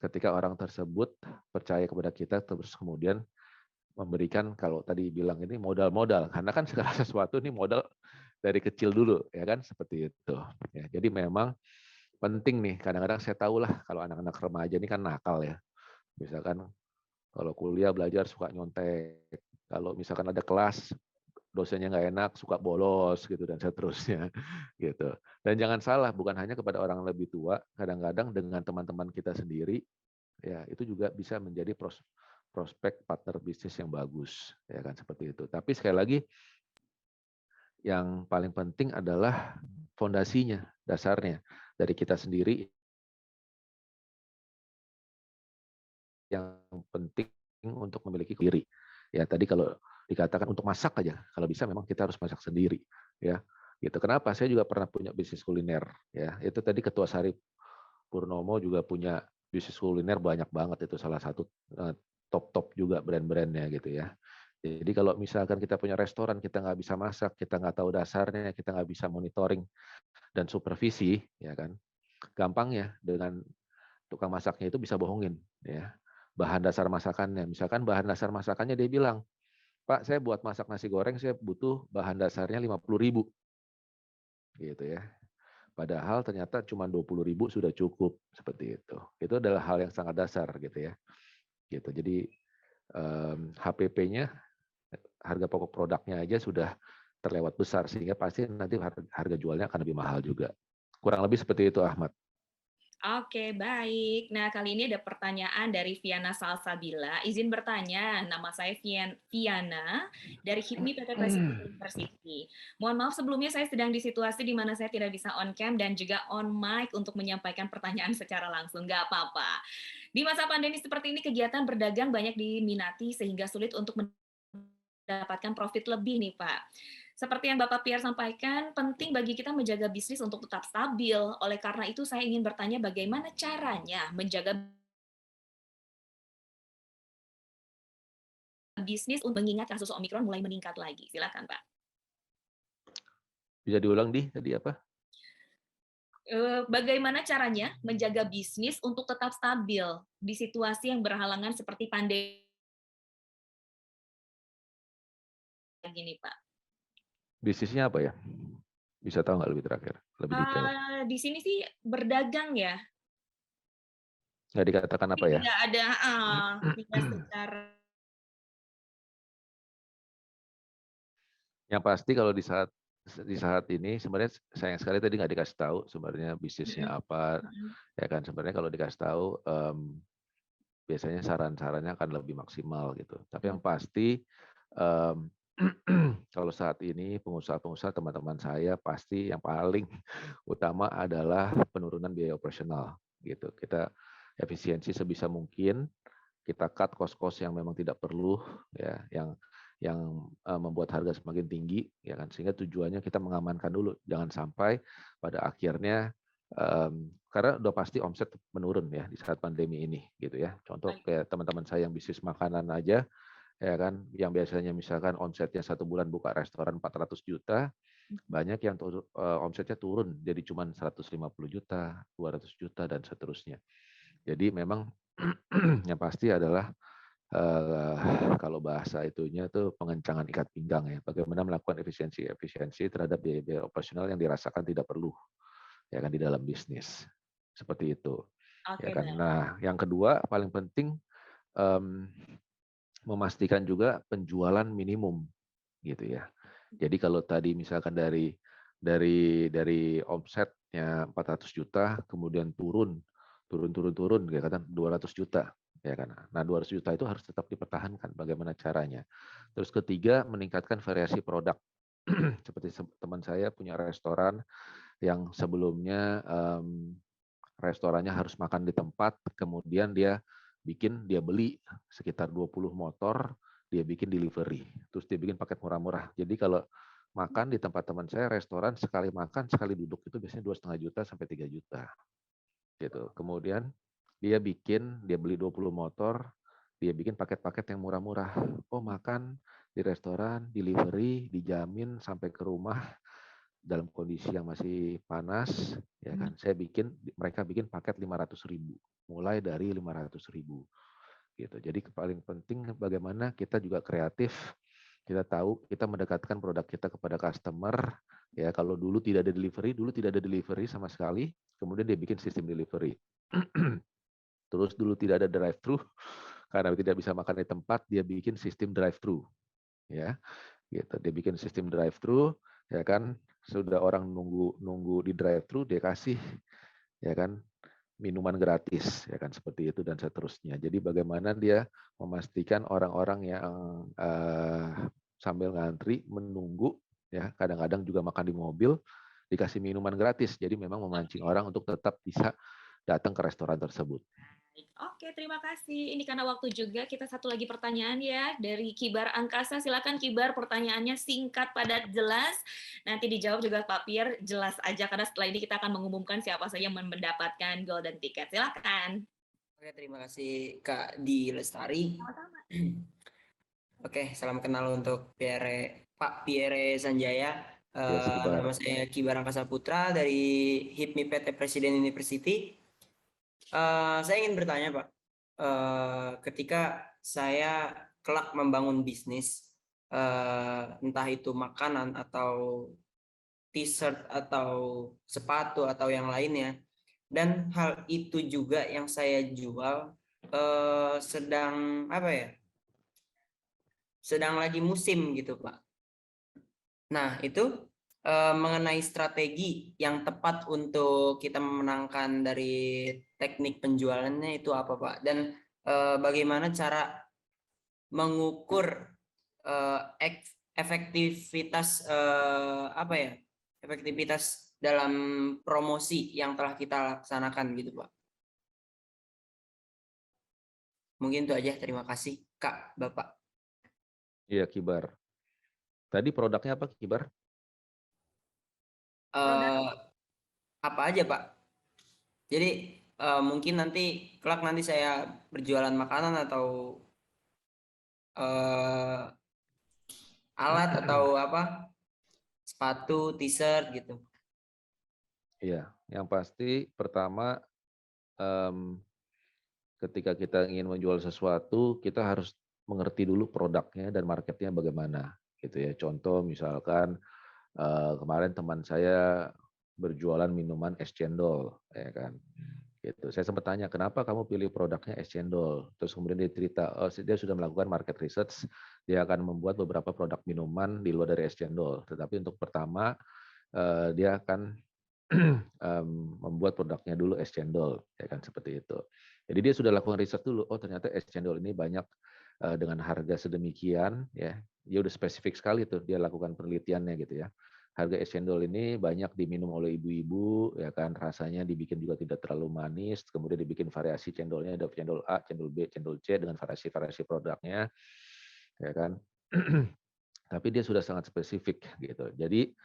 ketika orang tersebut percaya kepada kita terus kemudian memberikan, kalau tadi bilang ini modal-modal, karena kan segala sesuatu ini modal dari kecil dulu, ya kan, seperti itu. Ya, jadi memang penting nih, kadang-kadang saya tahu lah kalau anak-anak remaja ini kan nakal ya. Misalkan kalau kuliah belajar suka nyontek, kalau misalkan ada kelas dosennya nggak enak suka bolos gitu dan seterusnya gitu. Dan jangan salah, bukan hanya kepada orang lebih tua, kadang-kadang dengan teman-teman kita sendiri ya itu juga bisa menjadi prospek partner bisnis yang bagus, ya kan, seperti itu. Tapi sekali lagi yang paling penting adalah fondasinya, dasarnya dari kita sendiri. Yang penting untuk memiliki diri. Ya tadi kalau dikatakan untuk masak aja, kalau bisa memang kita harus masak sendiri, ya. Gitu. Kenapa? Saya juga pernah punya bisnis kuliner, ya. Itu tadi Ketua Sari Purnomo juga punya bisnis kuliner banyak banget, itu salah satu top-top juga brand-brandnya gitu ya. Jadi kalau misalkan kita punya restoran, kita nggak bisa masak, kita nggak tahu dasarnya, kita nggak bisa monitoring dan supervisi, ya kan. Gampangnya dengan tukang masaknya itu bisa bohongin, ya. Bahan dasar masakannya, misalkan bahan dasar masakannya dia bilang, Pak, saya buat masak nasi goreng, saya butuh bahan dasarnya 50.000, gitu ya. Padahal ternyata cuma 20.000 sudah cukup, seperti itu. Itu adalah hal yang sangat dasar, gitu ya. Gitu. Jadi HPP-nya, harga pokok produknya aja sudah terlewat besar, sehingga pasti nanti harga jualnya akan lebih mahal juga. Kurang lebih seperti itu, Ahmad. Oke, baik. Nah, kali ini ada pertanyaan dari Viana Salsabila. Izin bertanya, nama saya Viana dari HIPMI PT Presiden University. Mohon maaf sebelumnya saya sedang di situasi di mana saya tidak bisa on cam dan juga on mic untuk menyampaikan pertanyaan secara langsung. Nggak apa-apa. Di masa pandemi seperti ini, kegiatan berdagang banyak diminati sehingga sulit untuk mendapatkan profit lebih nih, Pak. Seperti yang Bapak Pierre sampaikan, penting bagi kita menjaga bisnis untuk tetap stabil. Oleh karena itu, saya ingin bertanya bagaimana caranya menjaga bisnis untuk mengingat kasus Omikron mulai meningkat lagi. Silakan, Pak. Bisa diulang tadi apa? Bagaimana caranya menjaga bisnis untuk tetap stabil di situasi yang berhalangan seperti pandemi ini, Pak? Bisnisnya apa ya? Bisa tahu nggak lebih terakhir, lebih detail? Di sini sih berdagang ya. Nggak dikatakan apa ya? Tidak ada tidak secara. Yang pasti kalau di saat ini sebenarnya sayang sekali tadi nggak dikasih tahu sebenarnya bisnisnya apa, ya kan. Sebenarnya kalau dikasih tahu biasanya saran-sarannya akan lebih maksimal gitu. Tapi yang pasti kalau saat ini pengusaha-pengusaha teman-teman saya pasti yang paling utama adalah penurunan biaya operasional gitu. Kita efisiensi sebisa mungkin, kita cut cost-cost yang memang tidak perlu, ya, yang membuat harga semakin tinggi, ya kan, sehingga tujuannya kita mengamankan dulu, jangan sampai pada akhirnya karena udah pasti omset menurun ya di saat pandemi ini, gitu ya. Contoh kayak teman-teman saya yang bisnis makanan aja, ya kan, yang biasanya misalkan omsetnya 1 bulan buka restoran 400 juta, banyak yang omsetnya turun jadi cuma 150 juta, 200 juta dan seterusnya. Jadi memang yang pasti adalah kalau bahasa itunya tuh pengencangan ikat pinggang ya. Bagaimana melakukan efisiensi terhadap biaya operasional yang dirasakan tidak perlu, ya kan, di dalam bisnis. Seperti itu. Ya kan. Nah, yang kedua paling penting memastikan juga penjualan minimum gitu ya. Jadi kalau tadi misalkan dari omset ya 400 juta, kemudian turun ya kan 200 juta ya kan. Nah, 200 juta itu harus tetap dipertahankan, bagaimana caranya. Terus ketiga, meningkatkan variasi produk. Seperti teman saya punya restoran yang sebelumnya restorannya harus makan di tempat, kemudian dia beli sekitar 20 motor, dia bikin delivery, terus dia bikin paket murah-murah. Jadi kalau makan di tempat teman saya, restoran sekali makan, sekali duduk itu biasanya 2,5 juta sampai 3 juta. Gitu. Kemudian dia beli 20 motor, dia bikin paket-paket yang murah-murah. Oh, makan di restoran, delivery, dijamin sampai ke rumah dalam kondisi yang masih panas, ya kan. Mereka bikin paket 500.000, mulai dari 500.000. Gitu. Jadi paling penting bagaimana kita juga kreatif, kita tahu kita mendekatkan produk kita kepada customer. Ya, kalau dulu tidak ada delivery sama sekali, kemudian dia bikin sistem delivery. Terus dulu tidak ada drive-thru, karena tidak bisa makan di tempat, dia bikin sistem drive-thru. Ya, gitu. Dia bikin sistem drive-thru, ya kan, sudah orang nunggu di drive-thru, dia kasih, ya kan, minuman gratis, ya kan, seperti itu dan seterusnya. Jadi bagaimana dia memastikan orang-orang yang sambil ngantri menunggu, ya kadang-kadang juga makan di mobil, dikasih minuman gratis. Jadi memang memancing orang untuk tetap bisa datang ke restoran tersebut. Oke, terima kasih. Ini karena waktu juga, kita satu lagi pertanyaan ya dari Kibar Angkasa. Silakan Kibar, pertanyaannya singkat, padat, jelas. Nanti dijawab juga Pak Pierre, jelas aja karena setelah ini kita akan mengumumkan siapa saja yang mendapatkan golden ticket. Silakan. Oke, terima kasih Kak Di Lestari. Oke, salam kenal untuk Pak Pierre Sanjaya. Nama saya Kibar Angkasa Putra dari HIPMI PT Presiden University. Saya ingin bertanya Pak, ketika saya kelak membangun bisnis, entah itu makanan atau t-shirt atau sepatu atau yang lainnya, dan hal itu juga yang saya jual sedang lagi musim gitu Pak. Nah itu mengenai strategi yang tepat untuk kita memenangkan dari teknik penjualannya itu apa Pak? Dan bagaimana cara mengukur efektivitas efektivitas dalam promosi yang telah kita laksanakan gitu Pak? Mungkin itu aja, terima kasih Kak, Bapak. Iya Kibar. Tadi produknya apa Kibar? Apa aja Pak? Jadi mungkin kelak nanti saya berjualan makanan atau alat atau sepatu, t-shirt gitu. Iya, yang pasti pertama ketika kita ingin menjual sesuatu, kita harus mengerti dulu produknya dan marketnya bagaimana, gitu ya. Contoh misalkan kemarin teman saya berjualan minuman es cendol, ya kan. Gitu. Saya sempat tanya, kenapa kamu pilih produknya es cendol? Terus kemudian dia cerita, dia sudah melakukan market research, dia akan membuat beberapa produk minuman di luar dari es cendol. Tetapi untuk pertama, dia akan membuat produknya dulu es cendol, ya kan, seperti itu. Jadi dia sudah lakukan riset dulu, oh ternyata es cendol ini banyak dengan harga sedemikian, ya, dia udah spesifik sekali tuh, dia lakukan penelitiannya gitu ya. Harga es cendol ini banyak diminum oleh ibu-ibu, ya kan, rasanya dibikin juga tidak terlalu manis, kemudian dibikin variasi cendolnya, ada cendol A, cendol B, cendol C dengan variasi-variasi produknya, ya kan. Tapi dia sudah sangat spesifik gitu. Jadi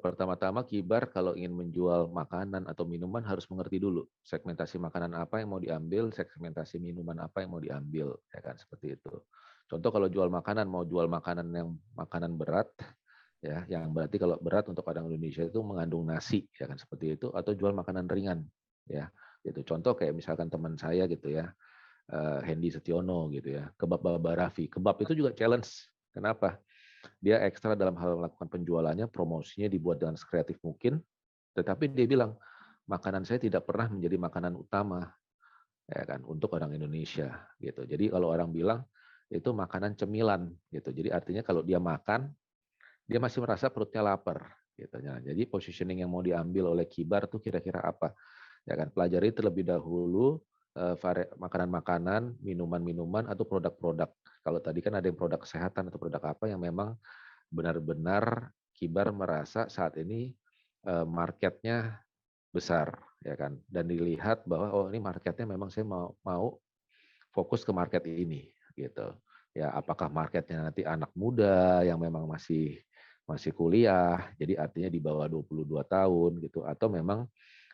pertama-tama Kibar kalau ingin menjual makanan atau minuman harus mengerti dulu segmentasi makanan apa yang mau diambil, segmentasi minuman apa yang mau diambil, ya kan, seperti itu. Contoh kalau jual makanan, mau jual makanan yang makanan berat, ya, yang berarti kalau berat untuk orang Indonesia itu mengandung nasi, ya kan, seperti itu, atau jual makanan ringan, ya, gitu. Contoh kayak misalkan teman saya gitu ya, Hendy Setiono gitu ya, kebab Baba Raffi. Kebab itu juga challenge. Kenapa? Dia ekstra dalam hal melakukan penjualannya, promosinya dibuat dengan sekreatif mungkin, tetapi dia bilang, makanan saya tidak pernah menjadi makanan utama, ya kan, untuk orang Indonesia gitu. Jadi kalau orang bilang itu makanan cemilan gitu. Jadi artinya kalau dia makan, dia masih merasa perutnya lapar gitu. Nah, jadi positioning yang mau diambil oleh Kibar tuh kira-kira apa? Ya kan, pelajari terlebih dahulu makanan-makanan, minuman-minuman atau produk-produk. Kalau tadi kan ada yang produk kesehatan atau produk apa yang memang benar-benar Kibar merasa saat ini marketnya besar, ya kan, dan dilihat bahwa oh ini marketnya memang saya mau fokus ke market ini, gitu. Ya, apakah marketnya nanti anak muda yang memang masih kuliah, jadi artinya di bawah 22 tahun gitu, atau memang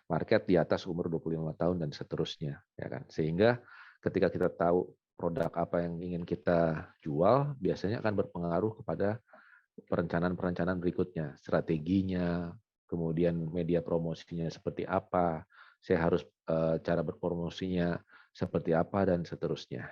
market di atas umur 25 tahun dan seterusnya, ya kan. Sehingga ketika kita tahu produk apa yang ingin kita jual, biasanya akan berpengaruh kepada perencanaan-perencanaan berikutnya, strateginya, kemudian media promosinya seperti apa, saya harus cara berpromosinya seperti apa dan seterusnya.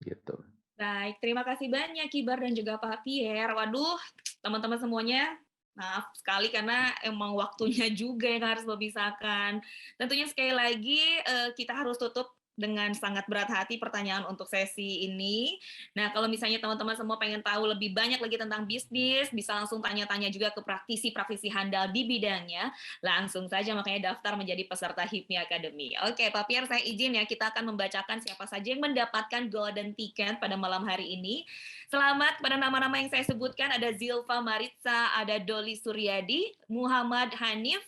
Gitu. Baik, terima kasih banyak Kibar dan juga Pak Pierre. Waduh, teman-teman semuanya, maaf sekali karena emang waktunya juga yang harus memisahkan. Tentunya sekali lagi kita harus tutup dengan sangat berat hati pertanyaan untuk sesi ini. Nah, kalau misalnya teman-teman semua pengen tahu lebih banyak lagi tentang bisnis, bisa langsung tanya-tanya juga ke praktisi-praktisi handal di bidangnya. Langsung saja makanya daftar menjadi peserta HIPMI Academy. Oke, Pak Pierre, saya izin ya, kita akan membacakan siapa saja yang mendapatkan golden ticket pada malam hari ini. Selamat kepada nama-nama yang saya sebutkan, ada Zilfa Maritza, ada Doli Suryadi, Muhammad Hanif,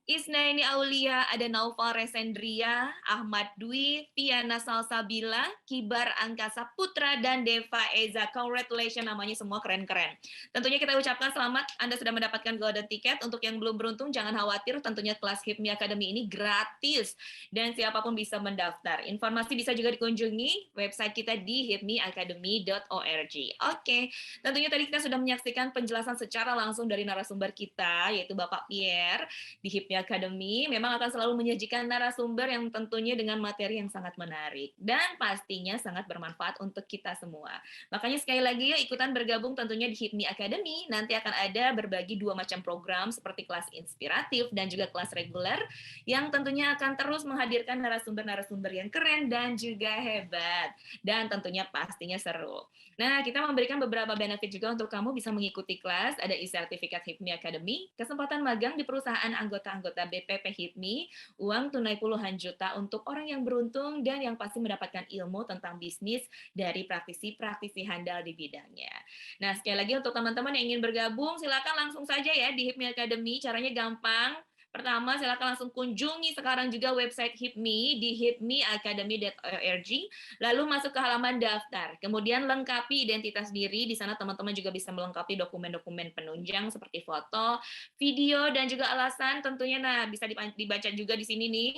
Isnaini Aulia, ada Naufal Resendria, Ahmad Dwi, Tiana Salsabila, Kibar Angkasa Putra, dan Deva Eza. Congratulations, namanya semua keren-keren. Tentunya kita ucapkan selamat, Anda sudah mendapatkan golden ticket. Untuk yang belum beruntung, jangan khawatir, tentunya kelas HIPMI Academy ini gratis, dan siapapun bisa mendaftar. Informasi bisa juga dikunjungi website kita di hipmiacademy.org. Oke, tentunya tadi kita sudah menyaksikan penjelasan secara langsung dari narasumber kita, yaitu Bapak Pierre, di HIPMI Academy memang akan selalu menyajikan narasumber yang tentunya dengan materi yang sangat menarik dan pastinya sangat bermanfaat untuk kita semua. Makanya sekali lagi yuk ikutan bergabung tentunya di HIPMI Academy. Nanti akan ada berbagi 2 macam program seperti kelas inspiratif dan juga kelas reguler yang tentunya akan terus menghadirkan narasumber-narasumber yang keren dan juga hebat dan tentunya pastinya seru. Nah, kita memberikan beberapa benefit juga untuk kamu bisa mengikuti kelas. Ada e-sertifikat HIPMI Academy, kesempatan magang di perusahaan anggota BPP HIPMI, uang tunai puluhan juta untuk orang yang beruntung, dan yang pasti mendapatkan ilmu tentang bisnis dari praktisi-praktisi handal di bidangnya. Nah, sekali lagi untuk teman-teman yang ingin bergabung, silakan langsung saja ya di HIPMI Academy. Caranya gampang. Pertama, silakan langsung kunjungi sekarang juga website HIPMI di hipmiacademy.org, lalu masuk ke halaman daftar. Kemudian lengkapi identitas diri, di sana teman-teman juga bisa melengkapi dokumen-dokumen penunjang seperti foto, video, dan juga alasan tentunya. Nah, bisa dibaca juga di sini nih.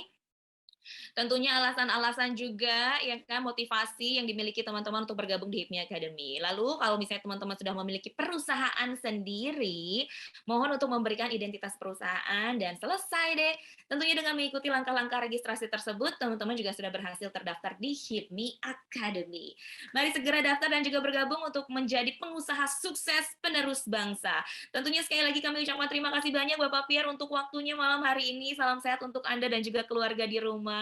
Tentunya alasan-alasan juga ya kan, motivasi yang dimiliki teman-teman untuk bergabung di HIPMI Academy. Lalu kalau misalnya teman-teman sudah memiliki perusahaan sendiri, mohon untuk memberikan identitas perusahaan dan selesai deh. Tentunya dengan mengikuti langkah-langkah registrasi tersebut, teman-teman juga sudah berhasil terdaftar di HIPMI Academy. Mari segera daftar dan juga bergabung untuk menjadi pengusaha sukses penerus bangsa. Tentunya sekali lagi kami ucapkan terima kasih banyak Bapak Pierre untuk waktunya malam hari ini. Salam sehat untuk Anda dan juga keluarga di rumah.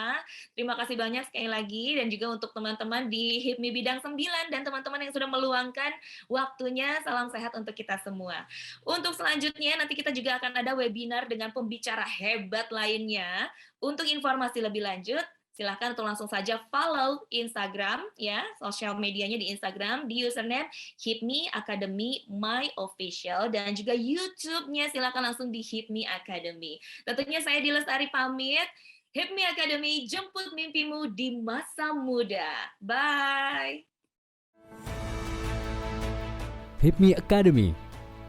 Terima kasih banyak sekali lagi, dan juga untuk teman-teman di HIPMI Bidang 9 dan teman-teman yang sudah meluangkan waktunya. Salam sehat untuk kita semua. Untuk selanjutnya nanti kita juga akan ada webinar dengan pembicara hebat lainnya. Untuk informasi lebih lanjut, silahkan untuk langsung saja follow Instagram ya, sosial medianya di Instagram di username HIPMI Academy My Official, dan juga YouTube-nya silahkan langsung di HIPMI Academy. Tentunya saya Dilestari pamit. HIPMI Academy, jemput mimpimu di masa muda. Bye. HIPMI Academy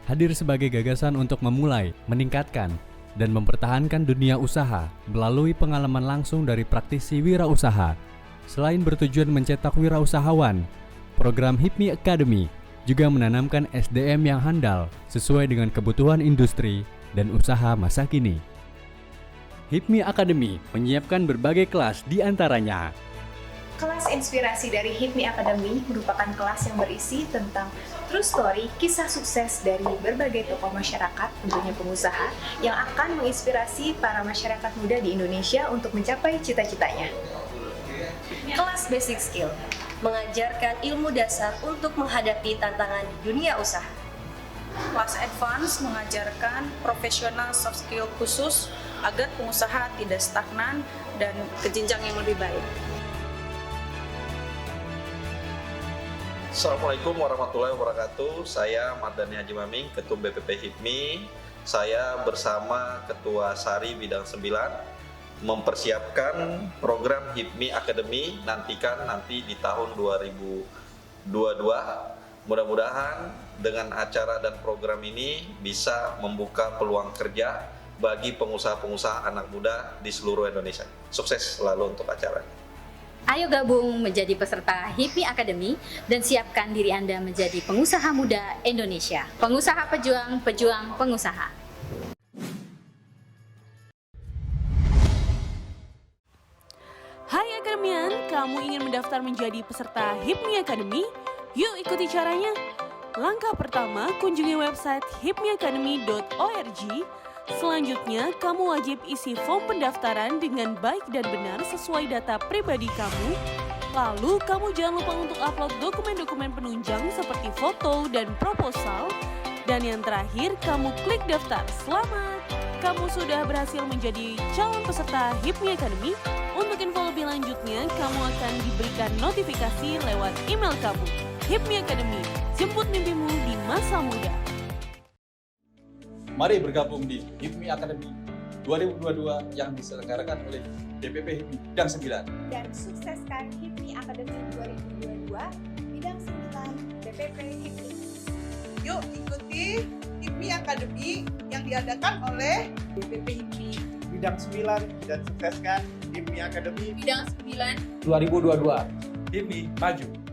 hadir sebagai gagasan untuk memulai, meningkatkan, dan mempertahankan dunia usaha melalui pengalaman langsung dari praktisi wirausaha. Selain bertujuan mencetak wirausahawan, program HIPMI Academy juga menanamkan SDM yang handal sesuai dengan kebutuhan industri dan usaha masa kini. HIPMI Academy menyiapkan berbagai kelas di antaranya. Kelas inspirasi dari HIPMI Academy merupakan kelas yang berisi tentang true story, kisah sukses dari berbagai tokoh masyarakat, tentunya pengusaha, yang akan menginspirasi para masyarakat muda di Indonesia untuk mencapai cita-citanya. Kelas Basic Skill mengajarkan ilmu dasar untuk menghadapi tantangan dunia usaha. kelas advance mengajarkan profesional soft skill khusus agar pengusaha tidak stagnan dan ke jenjang yang lebih baik. Assalamualaikum warahmatullahi wabarakatuh. Saya Mardhani Haji Maming, Ketum BPP HIPMI. Saya bersama Ketua Sari Bidang 9 mempersiapkan program HIPMI Academy nanti di tahun 2022. Mudah-mudahan dengan acara dan program ini bisa membuka peluang kerja bagi pengusaha-pengusaha anak muda di seluruh Indonesia. Sukses selalu untuk acara. Ayo gabung menjadi peserta HIPMI Academy dan siapkan diri Anda menjadi pengusaha muda Indonesia. Pengusaha pejuang, pejuang pengusaha. Hai Akademian, kamu ingin mendaftar menjadi peserta HIPMI Academy? Yuk ikuti caranya. Langkah pertama, kunjungi website hipmiacademy.org. Selanjutnya, kamu wajib isi form pendaftaran dengan baik dan benar sesuai data pribadi kamu. Lalu, kamu jangan lupa untuk upload dokumen-dokumen penunjang seperti foto dan proposal. Dan yang terakhir, kamu klik daftar. Selamat! Kamu sudah berhasil menjadi calon peserta HIPMI Academy. Untuk info lebih lanjutnya, kamu akan diberikan notifikasi lewat email kamu. HIPMI Academy, jemput mimpimu di masa muda. Mari bergabung di HIPMI Academy 2022 yang diselenggarakan oleh DPP HIPMI Bidang 9. Dan sukseskan HIPMI Academy 2022 Bidang 9 DPP HIPMI. Yuk ikuti HIPMI Academy yang diadakan oleh DPP HIPMI Bidang 9 dan sukseskan HIPMI Academy Bidang 9 2022. HIPMI maju.